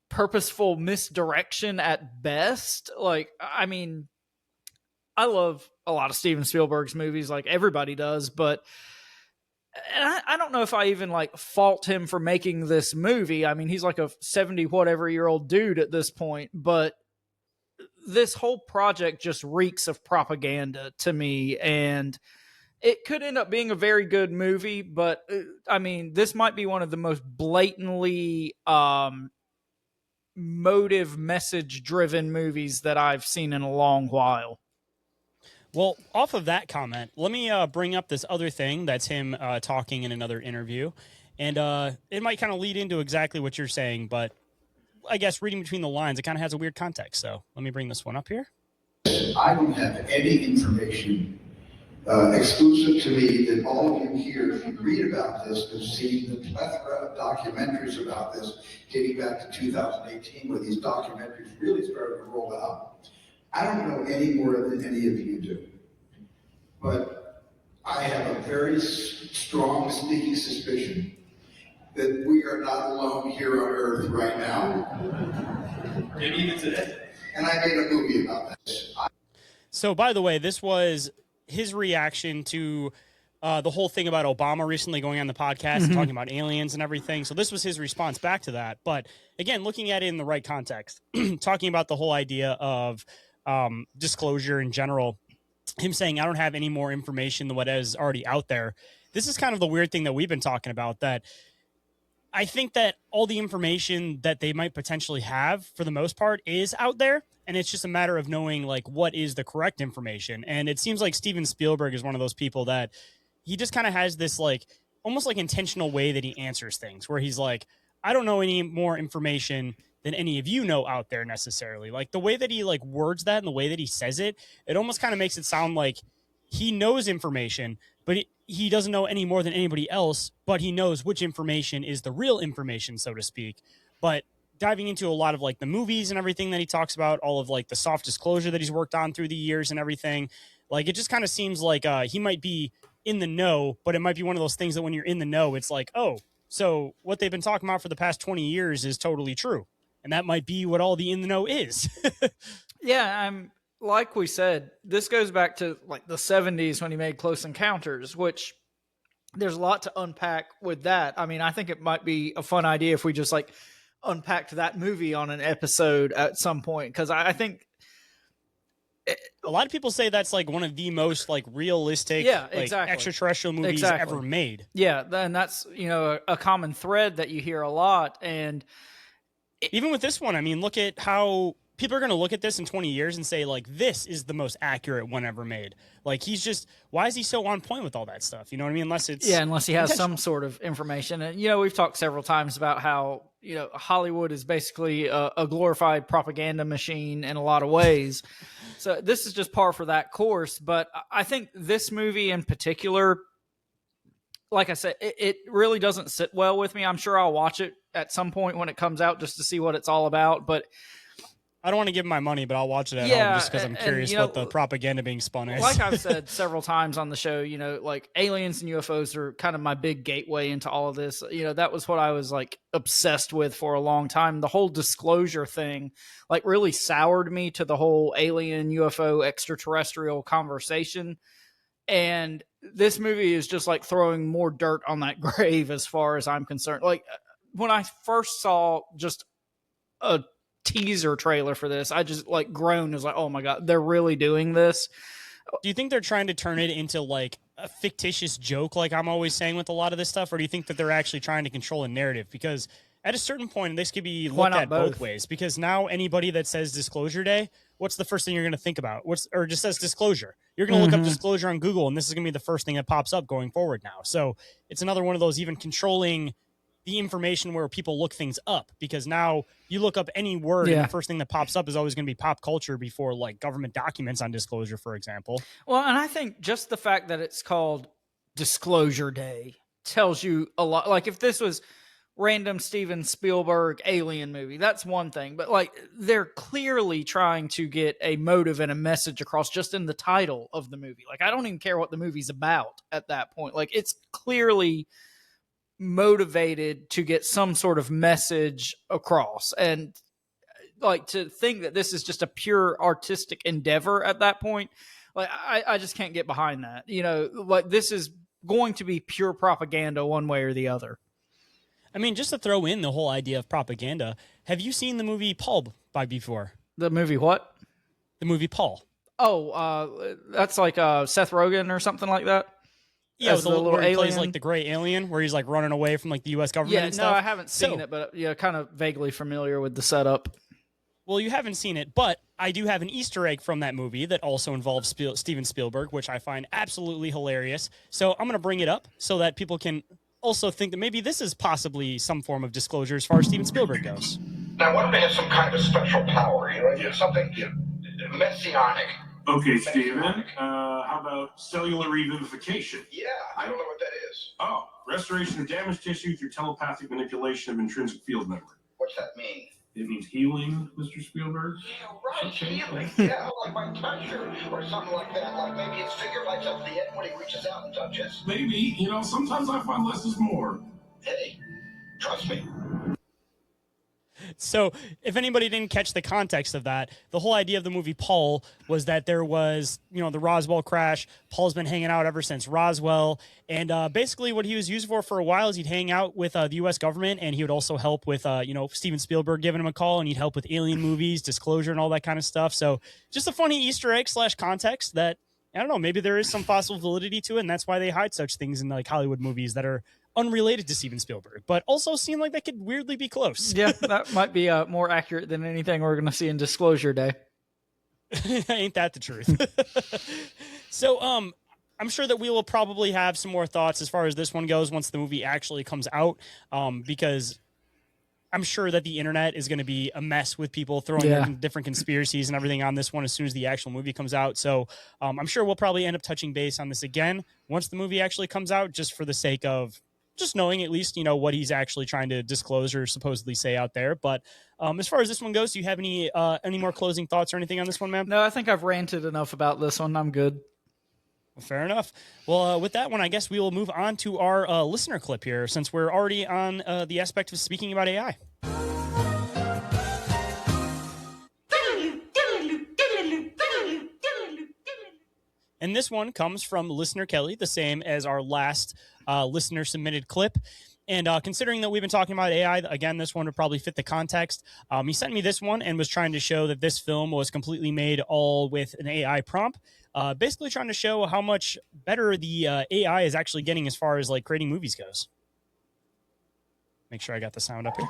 purposeful misdirection at best. Like, I mean, I love a lot of Steven Spielberg's movies, like everybody does, but I don't know if I even like fault him for making this movie. I mean, he's like a 70 whatever year old dude at this point, but this whole project just reeks of propaganda to me, and it could end up being a very good movie, but I mean, this might be one of the most blatantly motive message driven movies that I've seen in a long while. Well, off of that comment, let me bring up this other thing that's him talking in another interview, and it might kind of lead into exactly what you're saying, but I guess reading between the lines, it kind of has a weird context. So let me bring this one up here. I don't have any information exclusive to me that all of you here, if you read about this, have seen the plethora of documentaries about this dating back to 2018, where these documentaries really started to roll out. I don't know any more than any of you do, but I have a very strong sneaking suspicion that we are not alone here on Earth right now. Maybe even today. And I made a movie about this. So, by the way, this was his reaction to the whole thing about Obama recently going on the podcast and talking about aliens and everything. So this was his response back to that. But again, looking at it in the right context, talking about the whole idea of disclosure in general, him saying, I don't have any more information than what is already out there. This is kind of the weird thing that we've been talking about, that I think that all the information that they might potentially have for the most part is out there. And it's just a matter of knowing like what is the correct information. And it seems like Steven Spielberg is one of those people that he just kind of has this like almost like intentional way that he answers things, where he's like, I don't know any more information than any of you know out there necessarily. Like the way that he like words that and the way that he says it, it almost kind of makes it sound like he knows information, but he doesn't know any more than anybody else, but he knows which information is the real information, so to speak. But diving into a lot of like the movies and everything that he talks about, all of like the soft disclosure that he's worked on through the years and everything, like it just kind of seems like he might be in the know, but it might be one of those things that when you're in the know, it's like, oh, so what they've been talking about for the past 20 years is totally true. And that might be what all the in the know is. Yeah, like we said, this goes back to like the 70s when he made Close Encounters, which there's a lot to unpack with that. I mean, I think it might be a fun idea if we just like unpacked that movie on an episode at some point, because I think a lot of people say that's like one of the most like realistic, extraterrestrial movies ever made. Yeah, and that's, you know, a common thread that you hear a lot. And even with this one, I mean, look at how people are going to look at this in 20 years and say, like, this is the most accurate one ever made. Like, he's just, why is he so on point with all that stuff? You know what I mean? Unless he has some sort of information. And, you know, we've talked several times about how, you know, Hollywood is basically a glorified propaganda machine in a lot of ways. So this is just par for that course. But I think this movie in particular, like I said, it really doesn't sit well with me. I'm sure I'll watch it at some point when it comes out just to see what it's all about. But I don't want to give him my money, but I'll watch it at home just because I'm curious what the propaganda being spun is. Like I've said several times on the show, you know, like aliens and UFOs are kind of my big gateway into all of this. You know, that was what I was like obsessed with for a long time. The whole disclosure thing like really soured me to the whole alien, UFO, extraterrestrial conversation. And this movie is just like throwing more dirt on that grave as far as I'm concerned. Like when I first saw just a teaser trailer for this, I just like groaned. I was like, oh my God, they're really doing this. Do you think they're trying to turn it into like a fictitious joke, like I'm always saying with a lot of this stuff? Or do you think that they're actually trying to control a narrative? Because at a certain point, this could be looked at both ways. Because now anybody that says Disclosure Day, what's the first thing you're going to think about? Or just says disclosure. You're going to look up disclosure on Google, and this is going to be the first thing that pops up going forward now. So it's another one of those even controlling the information where people look things up, because now you look up any word and the first thing that pops up is always going to be pop culture before like government documents on disclosure, for example. Well, and I think just the fact that it's called Disclosure Day tells you a lot. Like if this was random Steven Spielberg alien movie, that's one thing, but like they're clearly trying to get a motive and a message across just in the title of the movie. Like I don't even care what the movie's about at that point. Like it's clearly motivated to get some sort of message across, and like to think that this is just a pure artistic endeavor at that point, like I just can't get behind that. You know, like this is going to be pure propaganda one way or the other. I mean, just to throw in the whole idea of propaganda, have you seen the movie Paul by before? The movie what? The movie Paul. Oh, that's like Seth Rogen or something like that. Yeah, with the little where he plays like the gray alien, where he's like running away from like the U.S. government and stuff. No, I haven't seen it, but yeah, kind of vaguely familiar with the setup. Well, you haven't seen it, but I do have an Easter egg from that movie that also involves Steven Spielberg, which I find absolutely hilarious. So I'm going to bring it up so that people can also think that maybe this is possibly some form of disclosure as far as Steven Spielberg goes. Now, what if they have some kind of special power? You know, something messianic. Okay, Steven, how about cellular revivification? Yeah, I don't know what that is. Oh, restoration of damaged tissue through telepathic manipulation of intrinsic field memory. What's that mean? It means healing, Mr. Spielberg. Yeah, right, healing. Yeah, like by touch or something like that. Like maybe his finger lights up the end when he reaches out and touches. Maybe, you know, sometimes I find less is more. Hey, trust me. So if anybody didn't catch the context of that, the whole idea of the movie Paul was that there was, you know, the Roswell crash. Paul's been hanging out ever since Roswell. And basically what he was used for a while is he'd hang out with the U.S. government, and he would also help with, you know, Steven Spielberg giving him a call, and he'd help with alien movies, disclosure, and all that kind of stuff. So just a funny Easter egg / context that, I don't know, maybe there is some fossil validity to it, and that's why they hide such things in like Hollywood movies that are unrelated to Steven Spielberg, but also seem like they could weirdly be close. Yeah, that might be more accurate than anything we're going to see in Disclosure Day. Ain't that the truth? So, I'm sure that we will probably have some more thoughts as far as this one goes once the movie actually comes out, because I'm sure that the internet is going to be a mess with people throwing different conspiracies and everything on this one as soon as the actual movie comes out. So I'm sure we'll probably end up touching base on this again once the movie actually comes out, just for the sake of just knowing at least, you know, what he's actually trying to disclose or supposedly say out there. But as far as this one goes, do you have any more closing thoughts or anything on this one, ma'am? No, I think I've ranted enough about this one. I'm good. Well, fair enough. Well, with that one, I guess we will move on to our listener clip here, since we're already on the aspect of speaking about AI. And this one comes from listener Kelly, the same as our last listener submitted clip. And considering that we've been talking about AI, again, this one would probably fit the context. He sent me this one and was trying to show that this film was completely made all with an AI prompt, basically trying to show how much better the AI is actually getting as far as like creating movies goes. Make sure I got the sound up here.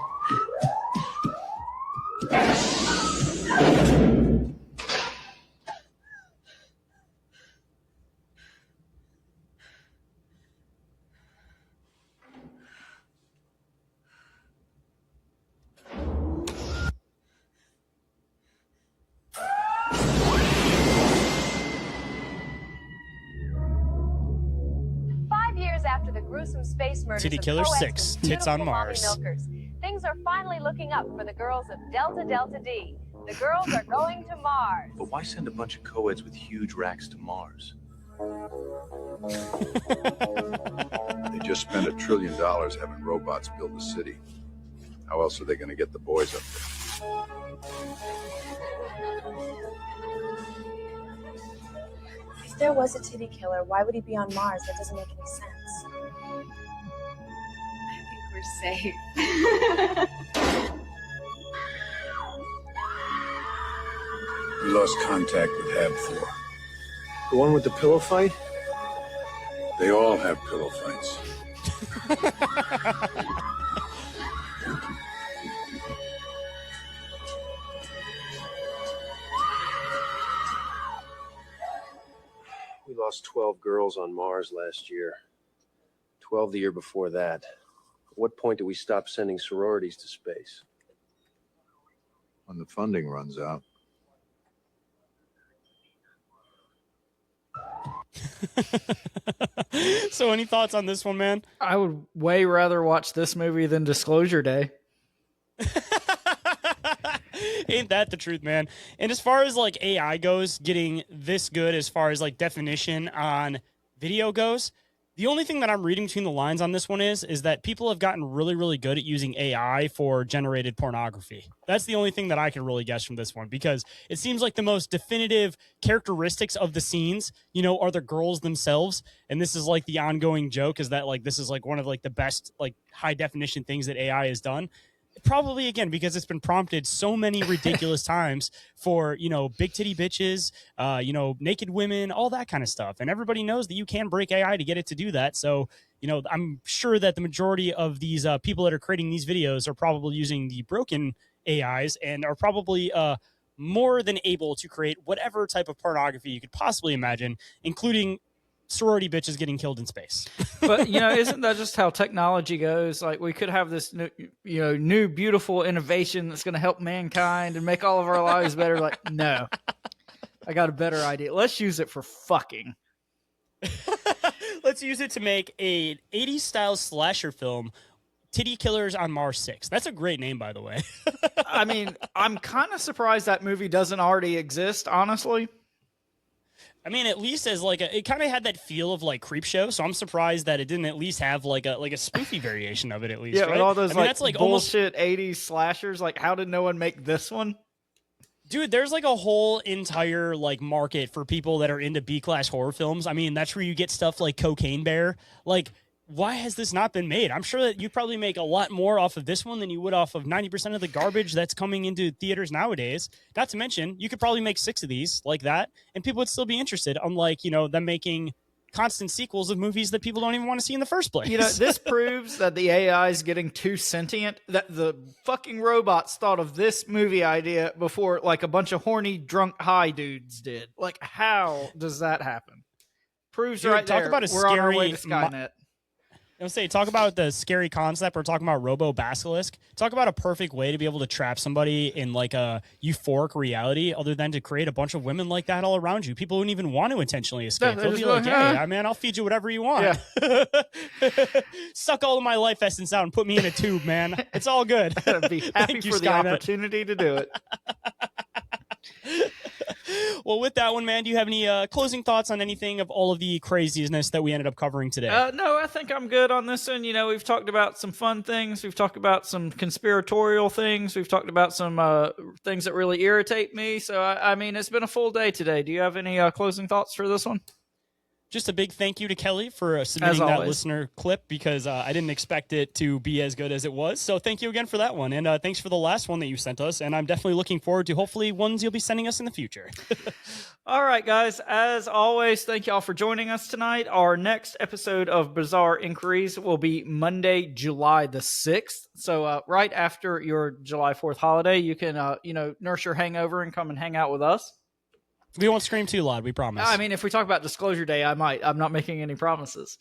After the gruesome space murders City of Killer co-eds 6, and Tits on beautiful Molly Mars. Milkers, things are finally looking up for the girls of Delta Delta D. The girls are going to Mars. But why send a bunch of co-eds with huge racks to Mars? They just spent $1 trillion having robots build a city. How else are they going to get the boys up there? If there was a titty killer, why would he be on Mars? That doesn't make any sense. I think we're safe. We lost contact with Hab 4. The one with the pillow fight? They all have pillow fights. We lost 12 girls on Mars last year. 12 the year before that. what point do we stop sending sororities to space? When the funding runs out. So any thoughts on this one, man? I would way rather watch this movie than Disclosure Day. Ain't that the truth, man? And as far as like AI goes, getting this good as far as like definition on video goes, the only thing that I'm reading between the lines on this one is that people have gotten really, really good at using AI for generated pornography. That's the only thing that I can really guess from this one, because it seems like the most definitive characteristics of the scenes, you know, are the girls themselves. And this is like the ongoing joke, is that like this is like one of like the best like high definition things that AI has done. Probably, again, because it's been prompted so many ridiculous times for, you know, big titty bitches, you know, naked women, all that kind of stuff. And everybody knows that you can break AI to get it to do that. So, you know, I'm sure that the majority of these people that are creating these videos are probably using the broken AIs and are probably more than able to create whatever type of pornography you could possibly imagine, including sorority bitches getting killed in space. But, you know, isn't that just how technology goes? Like, we could have this new, you know, new beautiful innovation that's going to help mankind and make all of our lives better. Like, no, I got a better idea. Let's use it for fucking. Let's use it to make a 80s style slasher film, Titty Killers on Mars 6. That's a great name, by the way. I mean, I'm kind of surprised that movie doesn't already exist, honestly. I mean, at least as like it kind of had that feel of like Creepshow, so I'm surprised that it didn't at least have like a spoofy variation of it at least. Yeah, right? with all those that's like bullshit 80s slashers. Like, how did no one make this one? Dude, there's like a whole entire like market for people that are into B-class horror films. I mean, that's where you get stuff like Cocaine Bear. Like, why has this not been made? I'm sure that you probably make a lot more off of this one than you would off of 90% of the garbage that's coming into theaters nowadays. Not to mention, you could probably make 6 of these like that, and people would still be interested, unlike, you know, them making constant sequels of movies that people don't even want to see in the first place. You know, this proves that the AI is getting too sentient, that the fucking robots thought of this movie idea before, like, a bunch of horny, drunk, high dudes did. Like, how does that happen? Proves Dude, right talk there about a we're on our scary way to Skynet. I was say, talk about the scary concept. We're talking about Robo Basilisk. Talk about a perfect way to be able to trap somebody in like a euphoric reality, other than to create a bunch of women like that all around you. People wouldn't even want to intentionally escape. They'll be like, "Hey, man, I'll feed you whatever you want. Yeah. Suck all of my life essence out and put me in a tube, man. It's all good." I'd be happy for the opportunity to do it. Well, with that one, man, do you have any closing thoughts on anything of all of the craziness that we ended up covering today? No, I think I'm good on this one. You know, we've talked about some fun things. We've talked about some conspiratorial things. We've talked about some things that really irritate me. So, I mean, it's been a full day today. Do you have any closing thoughts for this one? Just a big thank you to Kelly for submitting that listener clip, because I didn't expect it to be as good as it was. So thank you again for that one. And thanks for the last one that you sent us. And I'm definitely looking forward to hopefully ones you'll be sending us in the future. All right, guys. As always, thank y'all for joining us tonight. Our next episode of Bizarre Inquiries will be Monday, July the 6th. So right after your July 4th holiday, you can, nurse your hangover and come and hang out with us. We won't scream too loud, we promise. I mean, if we talk about Disclosure Day, I might. I'm not making any promises.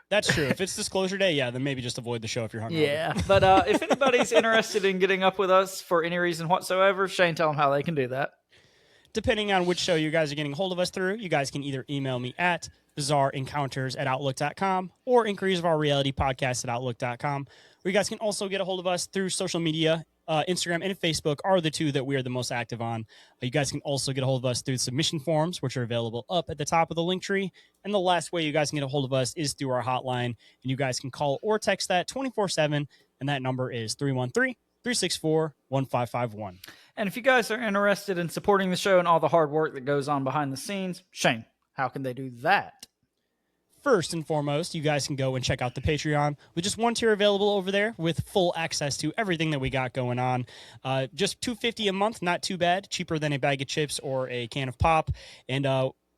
That's true. If it's Disclosure Day, yeah, then maybe just avoid the show if you're hungover. Yeah, but if anybody's interested in getting up with us for any reason whatsoever, Shane, tell them how they can do that. Depending on which show you guys are getting hold of us through, you guys can either email me at bizarreencounters@outlook.com or inquiriesofourrealitypodcast@outlook.com. Or you guys can also get a hold of us through social media. Instagram and Facebook are the two that we are the most active on. You guys can also get a hold of us through submission forms, which are available up at the top of the link tree. And the last way you guys can get a hold of us is through our hotline. And you guys can call or text that 24/7. And that number is 313-364-1551. And if you guys are interested in supporting the show and all the hard work that goes on behind the scenes, Shane, how can they do that? First and foremost, you guys can go and check out the Patreon with just one tier available over there with full access to everything that we got going on. Just $2.50 a month, not too bad. Cheaper than a bag of chips or a can of pop. And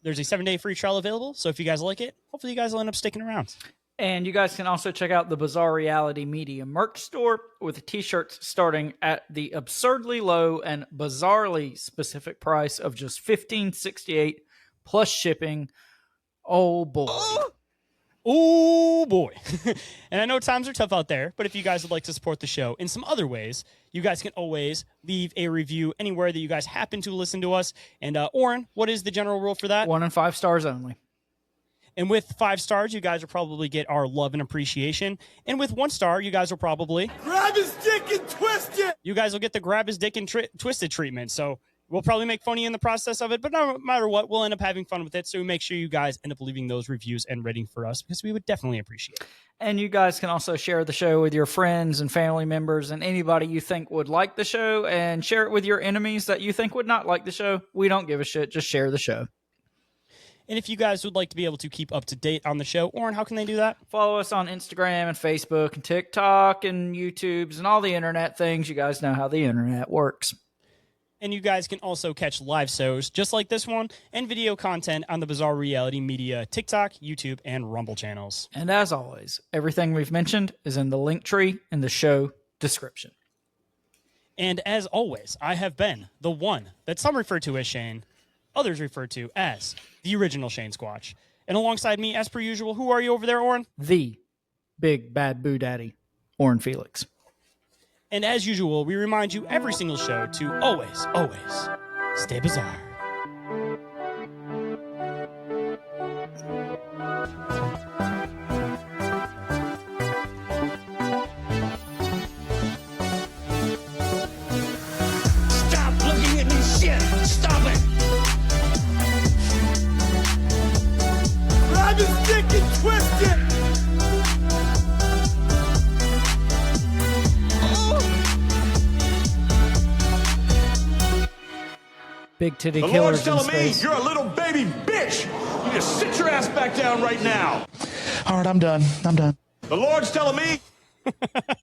there's a 7-day free trial available. So if you guys like it, hopefully you guys will end up sticking around. And you guys can also check out the Bizarre Reality Media merch store with t-shirts starting at the absurdly low and bizarrely specific price of just $15.68 plus shipping. Oh boy. Oh boy. And I know times are tough out there, but if you guys would like to support the show in some other ways, you guys can always leave a review anywhere that you guys happen to listen to us. And Orin, what is the general rule for that? 1 and 5 stars only. And with 5 stars, you guys will probably get our love and appreciation. And with 1 star, you guys will probably grab his dick and twist it. You guys will get the grab his dick and twisted treatment. So we'll probably make fun of you in the process of it, but no matter what, we'll end up having fun with it. So we make sure you guys end up leaving those reviews and rating for us because we would definitely appreciate it. And you guys can also share the show with your friends and family members and anybody you think would like the show, and share it with your enemies that you think would not like the show. We don't give a shit. Just share the show. And if you guys would like to be able to keep up to date on the show, Orin, how can they do that? Follow us on Instagram and Facebook and TikTok and YouTubes and all the internet things. You guys know how the internet works. And you guys can also catch live shows just like this one and video content on the Bizarre Reality Media TikTok, YouTube, and Rumble channels. And as always, everything we've mentioned is in the link tree in the show description. And as always, I have been the one that some refer to as Shane, others refer to as the original Shane Squatch. And alongside me, as per usual, who are you over there, Orin? The big bad boo daddy, Orin Felix. And as usual, we remind you every single show to always, always stay bizarre. Stop looking at me, shit. Stop it. Grab his dick and twist it. Big titty The killers Lord's in telling me space. you're a little baby bitch. You just sit your ass back down right now. All right, I'm done. The Lord's telling me.